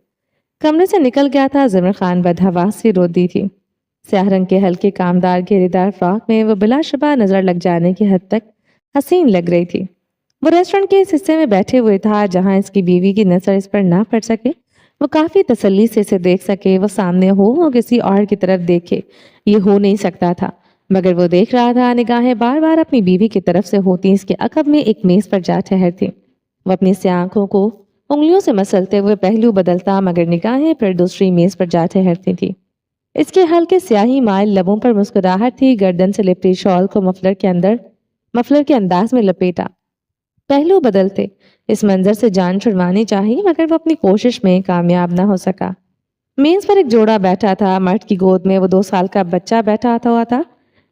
कमरे से निकल गया था। जमीर खान बदहवास सी रो दी थी। स्याह रंग के हल्के कामदार घेरेदार फ्रॉक में वो बिलाशुबा नजर लग जाने की हद तक हसीन लग रही थी। वो रेस्टोरेंट के इस हिस्से में बैठे हुए था जहां इसकी बीवी की नजर इस पर ना पड़ सके। वो काफी तसल्ली से इसे देख सके। वो सामने हो वो किसी और की तरफ देखे, ये हो नहीं सकता था, मगर वो देख रहा था। निगाहें बार बार अपनी बीवी की तरफ से होती इसके अकब में एक मेज पर जा ठहरती। वो अपनी से आंखों को उंगलियों से मसलते हुए पहलू बदलता, मगर निगाहें फिर दूसरी मेज पर जा ठहरती थी। इसके हल्के स्याही माइल लबों पर मुस्कुराहट थी। गर्दन से लिपटी शॉल को मफलर के अंदाज में लपेटा, पहलू बदलते। इस मंजर से जान छुड़वानी चाहिए, मगर वो अपनी कोशिश में कामयाब ना हो सका। मेज पर एक जोड़ा बैठा था। मर्द की गोद में वो 2 साल का बच्चा बैठा हुआ था।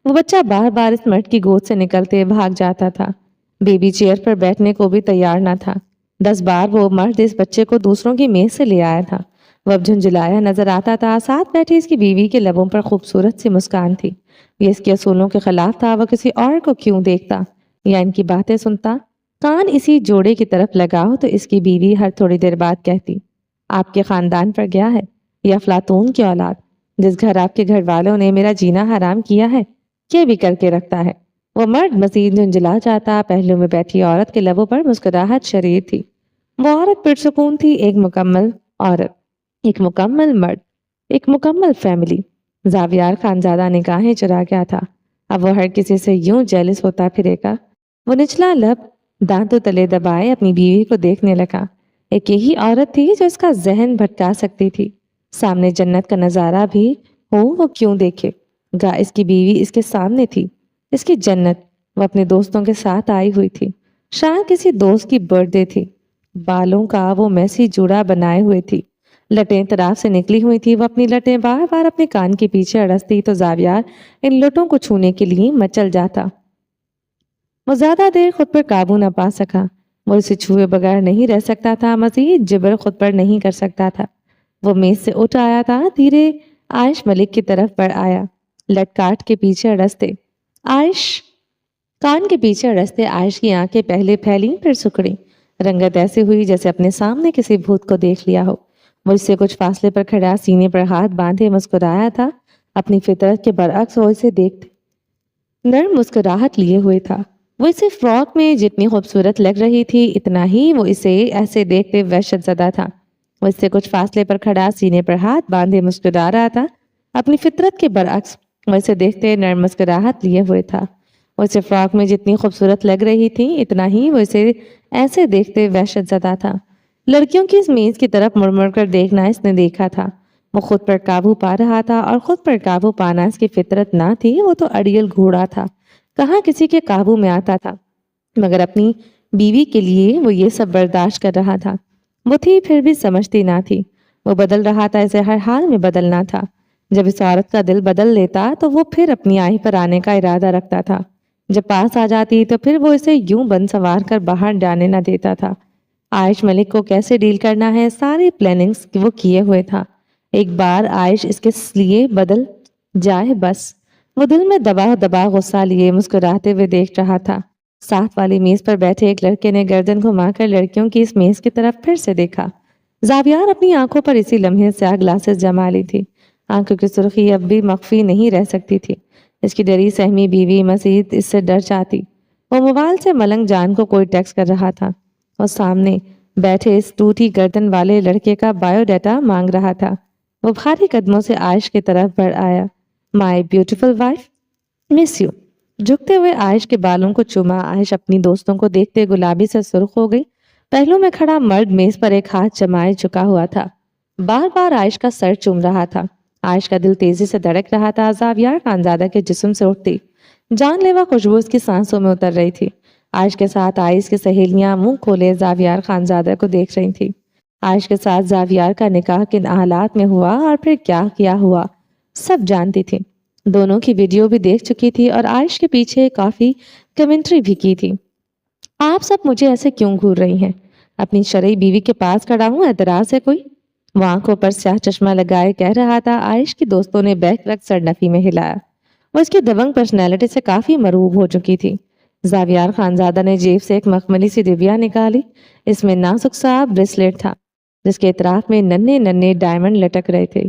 वो बच्चा बार बार इस मर्द की गोद से निकलते भाग जाता था। बेबी चेयर पर बैठने को भी तैयार ना था। 10 बार वो मर्द इस बच्चे को दूसरों की मेज से ले आया था। वो अब झुंझुलाया नजर आता था। साथ बैठी इसकी बीवी के लबों पर खूबसूरत सी मुस्कान थी। ये इसके असूलों के खिलाफ था। वो किसी और को क्यों देखता या इनकी बातें सुनता? कान इसी जोड़े की तरफ लगाओ तो इसकी बीवी हर थोड़ी देर बाद कहती, आपके खानदान पर गया है, या अफलातून की औलाद, जिस घर आपके घर वालों ने मेरा जीना हराम किया है, ये भी करके रखता है। वो मर्द मजीद झुंझुला जाता। पहलू में बैठी औरत के लबों पर मुस्कुराहट शरीर थी। वो औरत पुरसुकून थी। एक मुकम्मल औरत, एक मुकम्मल मर्द, एक मुकम्मल फैमिली। जावियार खानजादा निगाहें चुरा गया था। अब वो हर किसी से यूं जेलस होता फिरेगा। वो निचला लब दांतों तले दबाए अपनी बीवी को देखने लगा। एक यही औरत थी जो इसका जहन भटका सकती थी। सामने जन्नत का नजारा भी हो वो क्यों देखे। गा इसकी बीवी इसके सामने थी, इसकी जन्नत। वो अपने दोस्तों के साथ आई हुई थी। शायद किसी दोस्त की बर्थडे थी। बालों का वो मैसी जूड़ा बनाए हुए थी। लटें तराफ से निकली हुई थी। वो अपनी लटें बार बार अपने कान के पीछे अड़सती तो जावियार इन लटों को छूने के लिए मचल जाता। वो ज्यादा देर खुद पर काबू न पा सका। वो इसे छुए बगैर नहीं रह सकता था। मजीद जिब्र खुद पर नहीं कर सकता था। वो मेज से उठ आया था। धीरे आयश मलिक की तरफ बढ़ आया, लट काट के पीछे अड़सते। आयश कान के पीछे अड़सते आयश की आंखें पहले फैली फिर सुखड़ी। रंगत ऐसी हुई जैसे अपने सामने किसी भूत को देख लिया हो। मुझसे कुछ फासले पर खड़ा सीने पर हाथ बांधे मुस्कुराया था। अपनी फितरत के बरअक्स वो इसे देखते नर्म मुस्कुराहट लिए हुए था। वो इसे फ्रॉक में जितनी खूबसूरत लग रही थी इतना ही वो इसे ऐसे देखते वहशत ज़दा था। वो इससे कुछ फासले पर खड़ा सीने पर हाथ बांधे मुस्कुरा रहा था। अपनी फितरत के बरअक्स वो इसे देखते नर्म मुस्कुराहट लिए हुए था। वो इसे फ्रॉक में जितनी खूबसूरत लग रही थी इतना ही वो इसे ऐसे देखते वहशत ज़दा था। लड़कियों की इस मेज की तरफ मुड़ मुड़ कर देखना इसने देखा था। वो खुद पर काबू पा रहा था और खुद पर काबू पाना इसकी फितरत ना थी। वो तो अड़ियल घोड़ा था, कहाँ किसी के काबू में आता था। मगर अपनी बीवी के लिए वो ये सब बर्दाश्त कर रहा था। वो थी फिर भी समझती ना थी। वो बदल रहा था, इसे हर हाल में बदलना था। जब इस औरत का दिल बदल लेता तो वो फिर अपनी आय पर आने का इरादा रखता था। जब पास आ जाती तो फिर वो इसे यूं बन सवार कर बाहर जाने ना देता था। आयश मलिक को कैसे डील करना है सारी प्लानिंग्स वो किए हुए था। एक बार आयश इसके लिए बदल जाए बस। वो दिल में दबा दबा गुस्सा लिए मुस्कुराते हुए देख रहा था। साथ वाली मेज पर बैठे एक लड़के ने गर्दन घुमाकर लड़कियों की इस मेज की तरफ फिर से देखा। जावियार अपनी आंखों पर इसी लम्हे स्याह ग्लासेस जमा ली थी। आंखों की सुर्खी अब भी मख्फी नहीं रह सकती थी। इसकी डरी सहमी बीवी मजीद इससे डर जाती। वो मोबाइल से मलंग जान को कोई टेक्स्ट कर रहा था और सामने बैठे इस टूटी गर्दन वाले लड़के का बायोडाटा मांग रहा था। वो भारी कदमों से आयश की तरफ बढ़ आया। My beautiful wife, miss you. झुकते हुए आयश के बालों को चूमा। आयश अपनी दोस्तों को देखते गुलाबी से सुर्ख हो गई। पहलू में खड़ा मर्द मेज पर एक हाथ जमाए झुका हुआ था, बार बार आयश का सर चूम रहा था। आयश का दिल तेजी से धड़क रहा था। जावियार खानजादा के जिस्म से उठती जानलेवा खुशबू उसकी सांसों में उतर रही थी। आयश के साथ आयश की सहेलियां मुंह खोले जावियार खानजादा को देख रही थी। आयश के साथ जावियार का निकाह किन हालात में हुआ और फिर क्या किया हुआ सब जानती थी। दोनों की वीडियो भी देख चुकी थी और आयश के पीछे काफी कमेंट्री भी की थी। आप सब मुझे ऐसे क्यों घूर रही हैं? अपनी शरई बीवी के पास खड़ा हूं, एतराज है कोई? वो आंखों पर स्याह चश्मा लगाए कह रहा था। आयश की दोस्तों ने बैक रख सरनफी में हिलाया। वो इसकी दबंग पर्सनैलिटी से काफी मरूब हो चुकी थी। जावियार खानजादा ने जेब से एक मखमली सी डिबिया निकाली। इसमें नाजुक सा ब्रेसलेट था जिसके इतराफ में नन्हे नन्हे डायमंड लटक रहे थे।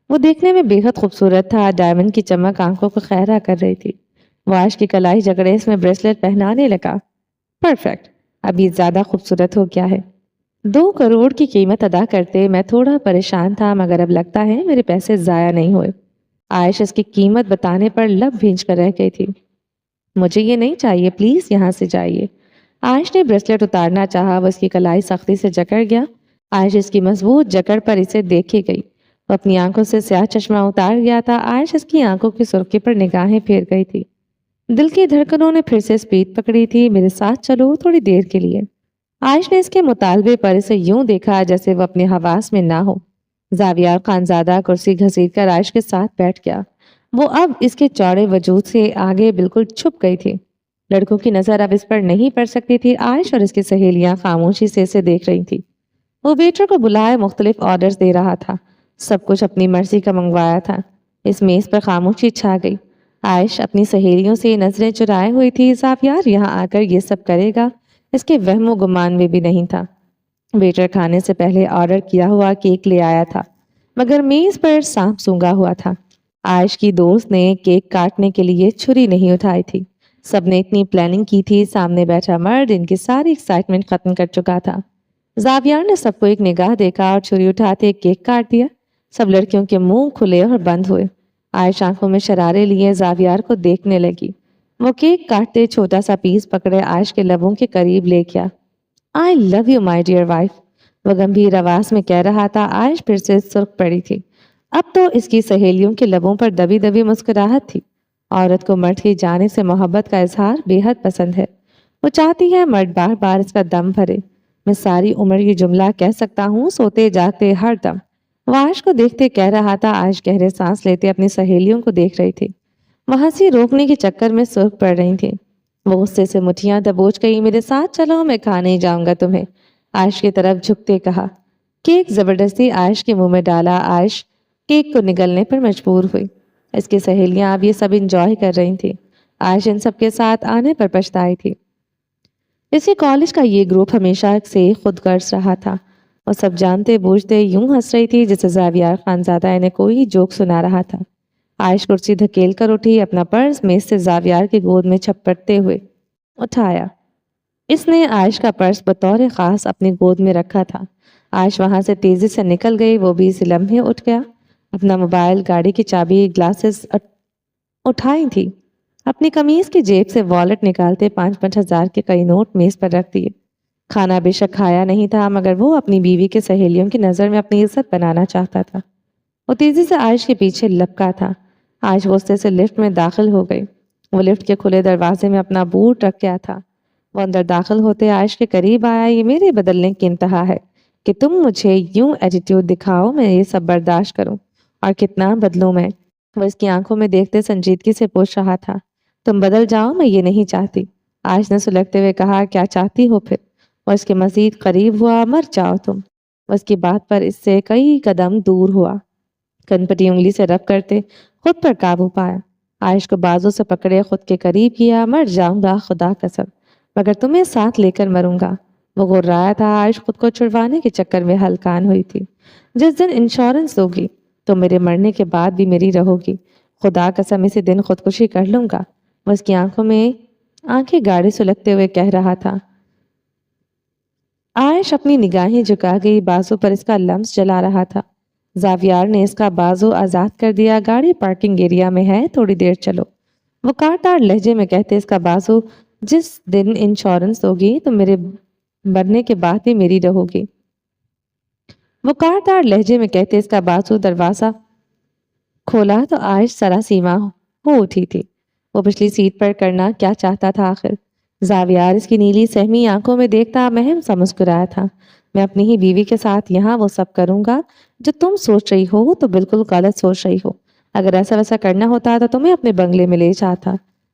वो देखने में बेहद खूबसूरत था। डायमंड की चमक आंखों को खैरा कर रही थी। वो आयश की कलाई जकड़े इसमें ब्रेसलेट पहनाने लगा। परफेक्ट, अब ये ज्यादा खूबसूरत हो गया है। 2 करोड़ की कीमत अदा करते मैं थोड़ा परेशान था, मगर अब लगता है मेरे पैसे जाया नहीं हुए। आयश इसकी कीमत बताने पर लब भींच कर रह गई थी। मुझे ये नहीं चाहिए, प्लीज यहाँ से जाइए। आयश ने ब्रेसलेट उतारना चाहा, वो इसकी कलाई सख्ती से जकड़ गया। आयश इसकी मजबूत जकड़ पर इसे देखे गई। वो अपनी आंखों से स्याह चश्मा उतार गया था। आयश इसकी आंखों की सुर्खी पर निगाहें फेर गई थी। दिल की धड़कनों ने फिर से स्पीड पकड़ी थी। मेरे साथ चलो थोड़ी देर के लिए। आयश ने इसके मुतालबे पर इसे यूं देखा जैसे वो अपने हवास में ना हो। जावियार खानजादा कुर्सी घसीट कर आयश के साथ बैठ गया। वो अब इसके चौड़े वजूद से आगे बिल्कुल छुप गई थी। लड़कों की नजर अब इस पर नहीं पड़ सकती थी। आयश और इसकी सहेलियां खामोशी से इसे देख रही थी। वो वेटर को बुलाए मुख्तलिफ ऑर्डर्स दे रहा था। सब कुछ अपनी मर्जी का मंगवाया था। इस मेज पर खामोशी छा गई। आयश अपनी सहेलियों से नजरें चुराए हुई थी। जावियार यहाँ आकर ये सब करेगा इसके वहमो गुमान में भी नहीं था। वेटर खाने से पहले ऑर्डर किया हुआ केक ले आया था, मगर मेज पर सांप सूंघा हुआ था। आयश की दोस्त ने केक काटने के लिए छुरी नहीं उठाई थी। सबने इतनी प्लानिंग की थी। सामने बैठा मर्द इनकी सारी एक्साइटमेंट खत्म कर चुका था। जावियार ने सबको एक निगाह देखा और छुरी उठाते केक काट दिया। सब लड़कियों के मुंह खुले और बंद हुए। आयश आंखों में शरारे लिए जावियार को देखने लगी। वो केक काटते छोटा सा पीस पकड़े आयश के लबों के करीब ले गया। I love you my dear wife, वह गंभीर आवाज में कह रहा था। आयश फिर से सुर्ख पड़ी थी। अब तो इसकी सहेलियों के लबों पर दबी दबी मुस्कुराहट थी। औरत को मर्द की जाने से मोहब्बत का इजहार बेहद पसंद है। वो चाहती है मर्द बार बार इसका दम भरे। मैं सारी उम्र ये जुमला कह सकता हूँ, सोते जागते हर दम। वो आयश को देखते कह रहा था। आयश गहरे सांस लेते अपनी सहेलियों को देख रही थी। वह हंसी रोकने के चक्कर में सुर्ख पड़ रही थी। वो गुस्से से मुठियां दबोच गई। मेरे साथ चलो, मैं खा नहीं जाऊंगा तुम्हें। आयश की तरफ झुकते कहा। केक जबरदस्ती आयश के मुंह में डाला। आयश केक को निगलने पर मजबूर हुई। इसकी सहेलियां अब ये सब इंजॉय कर रही थी। عائش ان سب کے ساتھ آنے پر پچھتائی تھی۔ اسی کالج کا یہ گروپ ہمیشہ سے خود غرض رہا تھا اور سب جانتے بوجھتے یوں ہنس رہی تھی جسے زاویار خانزادہ انہیں کوئی جوک سنا رہا تھا۔ عائش کرسی دھکیل کر اٹھی، اپنا پرس میز سے زاویار کی گود میں چھپٹتے ہوئے اٹھایا۔ اس نے عائش کا پرس بطور خاص اپنی گود میں رکھا تھا۔ عائش وہاں سے تیزی سے نکل گئی، وہ بھی اسی لمحے اٹھ گیا۔ اپنا موبائل، گاڑی کی چابی، گلاسز اٹھائی تھی۔ اپنی قمیض کی جیب سے والٹ نکالتے 5,000 کے کئی نوٹ میز پر رکھ دیے۔ کھانا بے شک کھایا نہیں تھا، مگر وہ اپنی بیوی کے سہیلیوں کی نظر میں اپنی عزت بنانا چاہتا تھا۔ وہ تیزی سے عائش کے پیچھے لپکا تھا۔ عائش غصے سے لفٹ میں داخل ہو گئی۔ وہ لفٹ کے کھلے دروازے میں اپنا بوٹ رکھ گیا تھا۔ وہ اندر داخل ہوتے عائش کے قریب آیا۔ یہ میرے بدلنے کی انتہا ہے کہ تم مجھے یوں ایٹیٹیوڈ دکھاؤ، میں یہ سب برداشت کروں، اور کتنا بدلوں میں؟ وہ اس کی آنکھوں میں دیکھتے سنجیدگی سے پوچھ رہا تھا۔ تم بدل جاؤ، میں یہ نہیں چاہتی۔ عائش نے سلگتے ہوئے کہا، کیا چاہتی ہو پھر؟ وہ اس کے مزید قریب ہوا۔ مر جاؤ تم۔ وہ اس کی بات پر اس سے کئی قدم دور ہوا۔ کنپٹی انگلی سے رب کرتے خود پر قابو پایا۔ عائش کو بازو سے پکڑے خود کے قریب کیا۔ مر جاؤں گا خدا قسم، مگر تمہیں ساتھ لے کر مروں گا۔ وہ غرایا تھا۔ عائش خود کو چھڑوانے کے چکر میں ہلکان ہوئی تھی۔ جس دن انشورنس ہوگی تو میرے مرنے کے بعد بھی میری رہو گی۔ خدا قسم اسی دن خودکشی کر لوں گا۔ وہ اس کی آنکھوں میں آنکھیں گاڑی سلگتے ہوئے کہہ رہا تھا۔ عائش اپنی نگاہیں جھکا گئی، بازو پر اس کا لمس جلا رہا تھا۔ زاویار نے اس کا بازو آزاد کر دیا۔ گاڑی پارکنگ ایریا میں ہے، تھوڑی دیر چلو۔ وہ کاٹار لہجے میں کہتے اس کا بازو، جس دن انشورنس ہوگی تو میرے مرنے کے بعد بھی میری رہو گی۔ وہ کاٹار لہجے میں کہتے اس کا بازو دروازہ کھولا تو عائش سراسیما ہو اٹھی تھی۔ وہ پچھلی سیٹ پر کرنا کیا چاہتا تھا آخر؟ زاویار اس کی نیلی سہمی آنکھوں میں دیکھتا مہم سا مسکرایا تھا۔ میں اپنی ہی بیوی کے ساتھ یہاں وہ سب کروں گا جو تم سوچ رہی ہو تو بالکل غلط سوچ رہی ہو۔ اگر ایسا ویسا کرنا ہوتا تو تمہیں اپنے بنگلے میں لے جاتا۔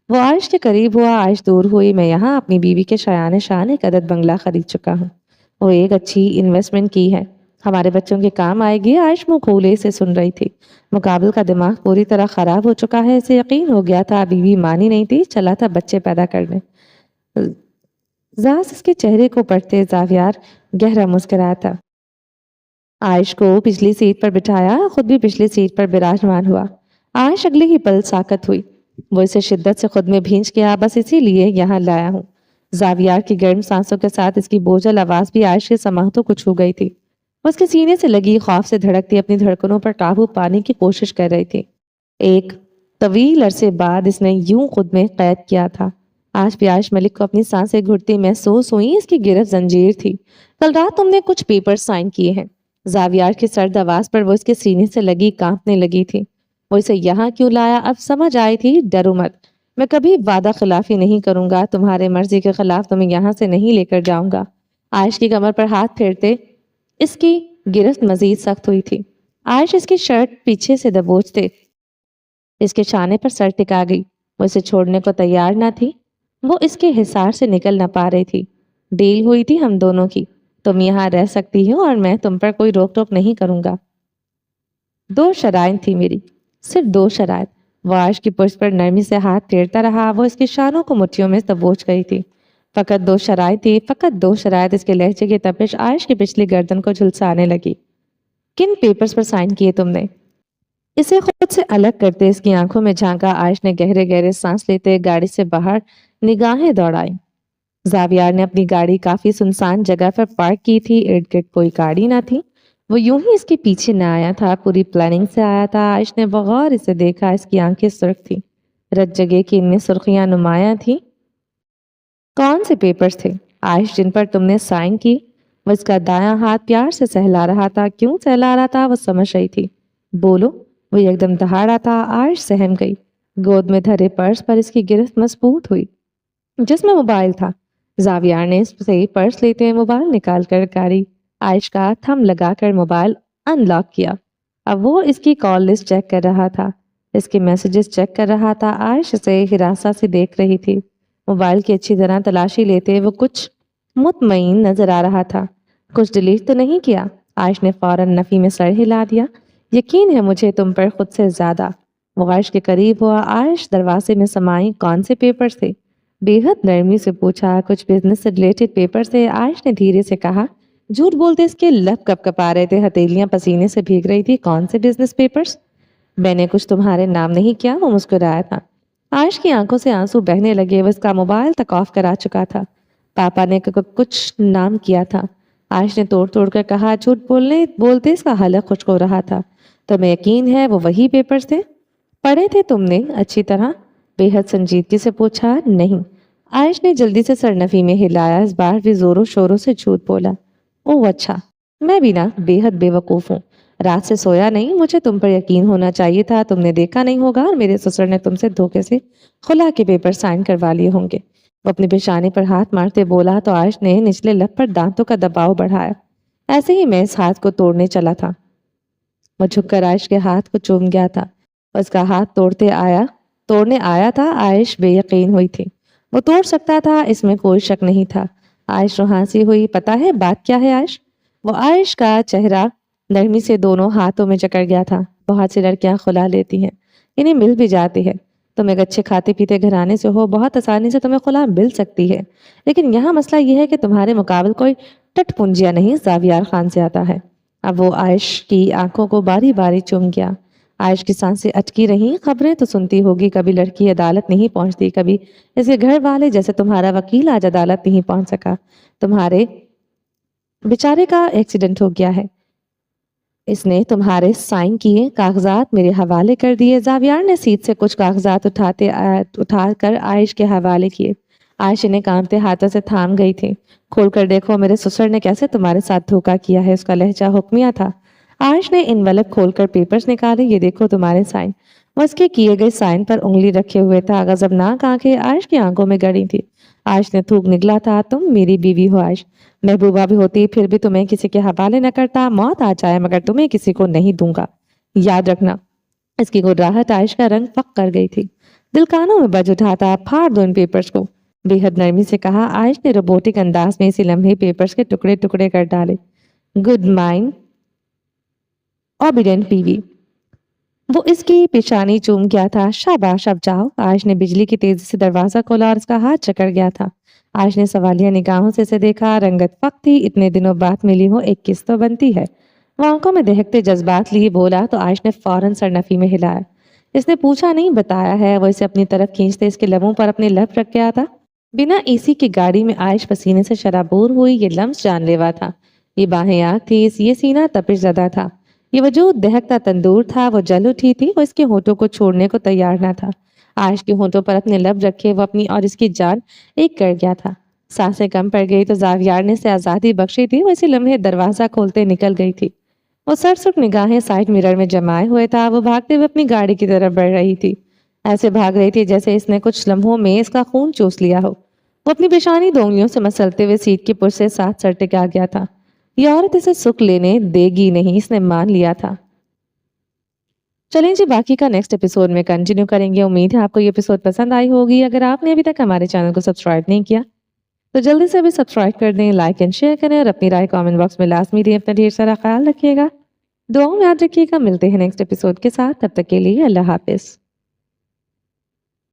وہ عائش کے قریب ہوا۔ عائش دور ہوئی۔ میں یہاں اپنی بیوی کے شایان شان ایک عدد بنگلہ خرید چکا ہوں۔ وہ ایک اچھی انویسٹمنٹ کی ہے، ہمارے بچوں کے کام آئے گی۔ عائش منہ کھولے سے سن رہی تھی۔ مقابل کا دماغ پوری طرح خراب ہو چکا ہے۔ اسے یقین ہو گیا تھا بیوی مانی نہیں تھی، چلا تھا بچے پیدا کرنے۔ زاس اس کے چہرے کو پڑھتے زاویار گہرا مسکرایا تھا۔ عائش کو پچھلی سیٹ پر بٹھایا، خود بھی پچھلی سیٹ پر براجمان ہوا۔ عائش اگلے ہی پل ساکت ہوئی۔ وہ اسے شدت سے خود میں بھینچ گیا۔ بس اسی لیے یہاں لایا ہوں۔ زاویار کی گرم سانسوں کے ساتھ اس کی بوجھل آواز بھی عائش کے سماعتوں کو چھو گئی تھی۔ وہ اس کے سینے سے لگی خوف سے دھڑکتی اپنی دھڑکنوں پر قابو پانے کی کوشش کر رہی تھی۔ ایک طویل عرصے بعد اس نے یوں خود میں قید کیا تھا۔ آج بھی عائش ملک کو اپنی سانسیں گھٹتی محسوس ہوئی۔ اس کی گرفت زنجیر تھی۔ کل رات تم نے کچھ پیپر سائن کیے ہیں۔ زاویار کی سرد آواز پر وہ اس کے سینے سے لگی کانپنے لگی تھی۔ وہ اسے یہاں کیوں لایا اب سمجھ آئی تھی۔ ڈرو مت، میں کبھی وعدہ خلافی نہیں کروں گا، تمہارے مرضی کے خلاف تمہیں یہاں سے نہیں لے کر جاؤں گا۔ عائش کی کمر پر ہاتھ پھیرتے اس کی گرفت مزید سخت ہوئی تھی۔ عائش اس کی شرٹ پیچھے سے دبوچتے اس کے شانے پر سر ٹکا گئی۔ وہ اسے چھوڑنے کو تیار نہ تھی۔ وہ اس کے حصار سے نکل نہ پا رہی تھی۔ ڈیل ہوئی تھی ہم دونوں کی، تم یہاں رہ سکتی ہو اور میں تم پر کوئی روک ٹوک نہیں کروں گا۔ 2 شرائط تھی میری، صرف 2 شرائط۔ وہ عائش کی پشت پر نرمی سے ہاتھ پھیرتا رہا۔ وہ اس کی شانوں کو مٹھیوں میں دبوچ گئی تھی۔ فقط 2 شرائط تھی، فقط 2 شرائط۔ اس کے لہجے کی تپش عائش کی پچھلی گردن کو جھلسانے لگی۔ کن پیپرز پر سائن کیے تم نے؟ اسے خود سے الگ کرتے اس کی آنکھوں میں جھانکا۔ عائش نے گہرے گہرے سانس لیتے گاڑی سے باہر نگاہیں دوڑائی۔ زاویار نے اپنی گاڑی کافی سنسان جگہ پر پارک کی تھی۔ ارد گرد کوئی گاڑی نہ تھی۔ وہ یوں ہی اس کے پیچھے نہ آیا تھا، پوری پلاننگ سے آیا تھا۔ عائش نے بغور اسے دیکھا۔ اس کی آنکھیں سرخ تھی، رت جگہ کی ان میں سرخیاں نمایاں تھیں۔ کون سے پیپرز تھے عائش جن پر تم نے سائن کی؟ وہ اس کا دایاں ہاتھ پیار سے سہلا رہا تھا۔ کیوں سہلا رہا تھا وہ سمجھ رہی تھی۔ بولو۔ وہ یکدم دہاڑا تھا۔ عائش سہم گئی۔ گود میں دھرے پرس پر اس کی گرفت مضبوط ہوئی جس میں موبائل تھا۔ زاویار نے اس سے پرس لیتے موبائل نکال کر کاری عائش کا تھم لگا کر موبائل ان لاک کیا۔ اب وہ اس کی کال لسٹ چیک کر رہا تھا، اس کے میسیجز چیک کر رہا تھا۔ عائش اسے ہراساں سے دیکھ رہی تھی۔ موبائل کی اچھی طرح تلاشی لیتے وہ کچھ مطمئن نظر آ رہا تھا۔ کچھ ڈیلیٹ تو نہیں کیا؟ عائش نے فوراً نفی میں سر ہلا دیا۔ یقین ہے مجھے تم پر خود سے زیادہ۔ वो आयश के करीब हुआ। आयश दरवाजे में समाई। कौन से पेपर्स थे? बेहद नरमी से पूछा। कुछ बिजनेस से रिलेटेड पेपर थे, आयश ने धीरे से कहा। झूठ बोलते इसके लब कपकपा रहे थे, हथेलियां पसीने से भीग रही थी। कौन से बिजनेस पेपर्स? मैंने कुछ तुम्हारे नाम नहीं किया? वो मुस्कुराया था। आयश की आंखों से आंसू बहने लगे। वो उसका मोबाइल तक ऑफ करा चुका था। पापा ने कुछ नाम किया था। आयश ने तोड़ तोड़ कर कहा। झूठ बोलने बोलते इसका हलक खुश्क हो रहा था। तुम्हें यकीन है वो वही पेपर्स थे? पढ़े थे तुमने अच्छी तरह? बेहद संजीदगी से पूछा। नहीं। आयश ने जल्दी से सरनफी में हिलाया। इस बार भी जोरों शोरों से झूठ बोला। ओह अच्छा, मैं भी ना बेहद बेवकूफ हूँ। रात से सोया नहीं। मुझे तुम पर यकीन होना चाहिए था। तुमने देखा नहीं होगा और मेरे ससुर ने तुमसे धोखे से खुला के पेपर साइन करवा लिए होंगे। वो अपने पेशानी पर हाथ मारते बोला तो आयश ने निचले लब पर दांतों का दबाव बढ़ाया। ऐसे ही मैं इस हाथ को तोड़ने चला था। वो झुककर आयश के हाथ को चूम गया था। उसका हाथ तोड़ने आया था। आयश बेयकीन हुई थी। वो तोड़ सकता था, इसमें कोई शक नहीं था। आयश रुहासी हुई। पता है बात क्या है आयश? वो आयश का चेहरा नरमी से दोनों हाथों में जकड़ गया था। बहुत सी लड़कियां खुला लेती हैं, इन्हें मिल भी जाती है। तुम एक अच्छे खाते पीते घराने से हो, बहुत आसानी से तुम्हें खुला मिल सकती है। लेकिन यहाँ मसला यह है कि तुम्हारे मुकाबले कोई टटपुंजिया नहीं, ज़ावियार खान से आता है। अब वो आयश की आंखों को बारी बारी चूम गया। आयश की सांसें अटकी रहीं। खबरें तो सुनती होगी, कभी लड़की अदालत नहीं पहुंचती, कभी इसके घर वाले जैसे तुम्हारा वकील आज अदालत नहीं पहुंच सका, तुम्हारे बेचारे का एक्सीडेंट हो गया है, इसने तुम्हारे साइन किए कागजात मेरे हवाले कर दिए। जावियार ने सीट से कुछ कागजात उठाकर आयश के हवाले किए। आयश इन्हें कांपते हाथों से थाम गई थी। खोल कर देखो, मेरे ससुर ने कैसे तुम्हारे साथ धोखा किया है। उसका लहजा हुक्मिया था। आयश ने इनवलप खोलकर पेपर्स निकाले। ये देखो तुम्हारे साइन। वो उसके किए गए साइन पर उंगली रखे हुए था। गजबनाक आंखें आयश की आंखों में गड़ी थी। आयश ने थूक निकला था। तुम मेरी बीवी हो आयश। महबूबा भी होती फिर भी तुम्हें किसी के हवाले न करता। मौत आ जाए मगर तुम्हें किसी को नहीं दूंगा, याद रखना। इसकी गुर्राहट आयश का रंग पक कर गई थी। दिल कानों में बज उठा था। फाड़ दो इन पेपर्स को, बेहद नरमी से कहा। आयश ने रोबोटिक अंदाज में इसी लम्हे पेपर्स के टुकड़े टुकड़े कर डाले। गुड माइंड ओबीडेंट बीवी। वो इसकी पेशानी चूम गया था। शाबाश, अब जाओ। आयश ने बिजली की तेजी से दरवाजा खोला और उसका हाथ जकड़ गया था। आयश ने सवालिया निगाहों से इसे देखा। रंगत पक थी। इतने दिनों बाद मिली हो, एक किस्त तो बनती है। वो आंखों में दहकते जज्बात लिए बोला तो आयश ने फौरन सरनफी में हिलाया। इसने पूछा नहीं, बताया है। वो इसे अपनी तरफ खींचते इसके लबों पर अपने लब रख गया था। बिना एसी की गाड़ी में आयश पसीने से शराबूर हुई। ये लम्स जानलेवा था। ये बाहें आग थी, ये सीना तपिश ज़दा था। ये वजूद दहकता तंदूर था। वो जल उठी थी। वो इसके होठों को छोड़ने को तैयार ना था। आयश के होठों पर अपने लब रखे वो अपनी और इसकी जान एक कर गया था। सांसें कम पड़ गई तो जावियार ने से आज़ादी बख्शी थी। वो इसी लम्हे दरवाजा खोलते निकल गई थी। वो सरसुख निगाहें साइड मिरर में जमाए हुए था। वो भागते हुए अपनी गाड़ी की तरफ बढ़ रही थी। ऐसे भाग रही थी जैसे इसने कुछ लम्हों में इसका खून चूस लिया हो। वो अपनी पेशानी दो उंगलियों से मसलते हुए सीट के पुर से साथ सर टिका गया था। ये औरत इसे सुख लेने देगी नहीं, इसने मान लिया था। चलें जी, बाकी का नेक्स्ट एपिसोड में कंटिन्यू करेंगे। उम्मीद है आपको ये एपिसोड पसंद आई होगी। अगर आपने अभी तक हमारे चैनल को सब्सक्राइब नहीं किया तो जल्दी से अभी सब्सक्राइब कर दें, लाइक एंड शेयर करें और अपनी राय कमेंट बॉक्स में लाजमी दें। अपना ढेर सारा ख्याल रखिएगा, दुआओं में याद रखिएगा। मिलते हैं नेक्स्ट एपिसोड के साथ, तब तक के लिए अल्लाह हाफिज।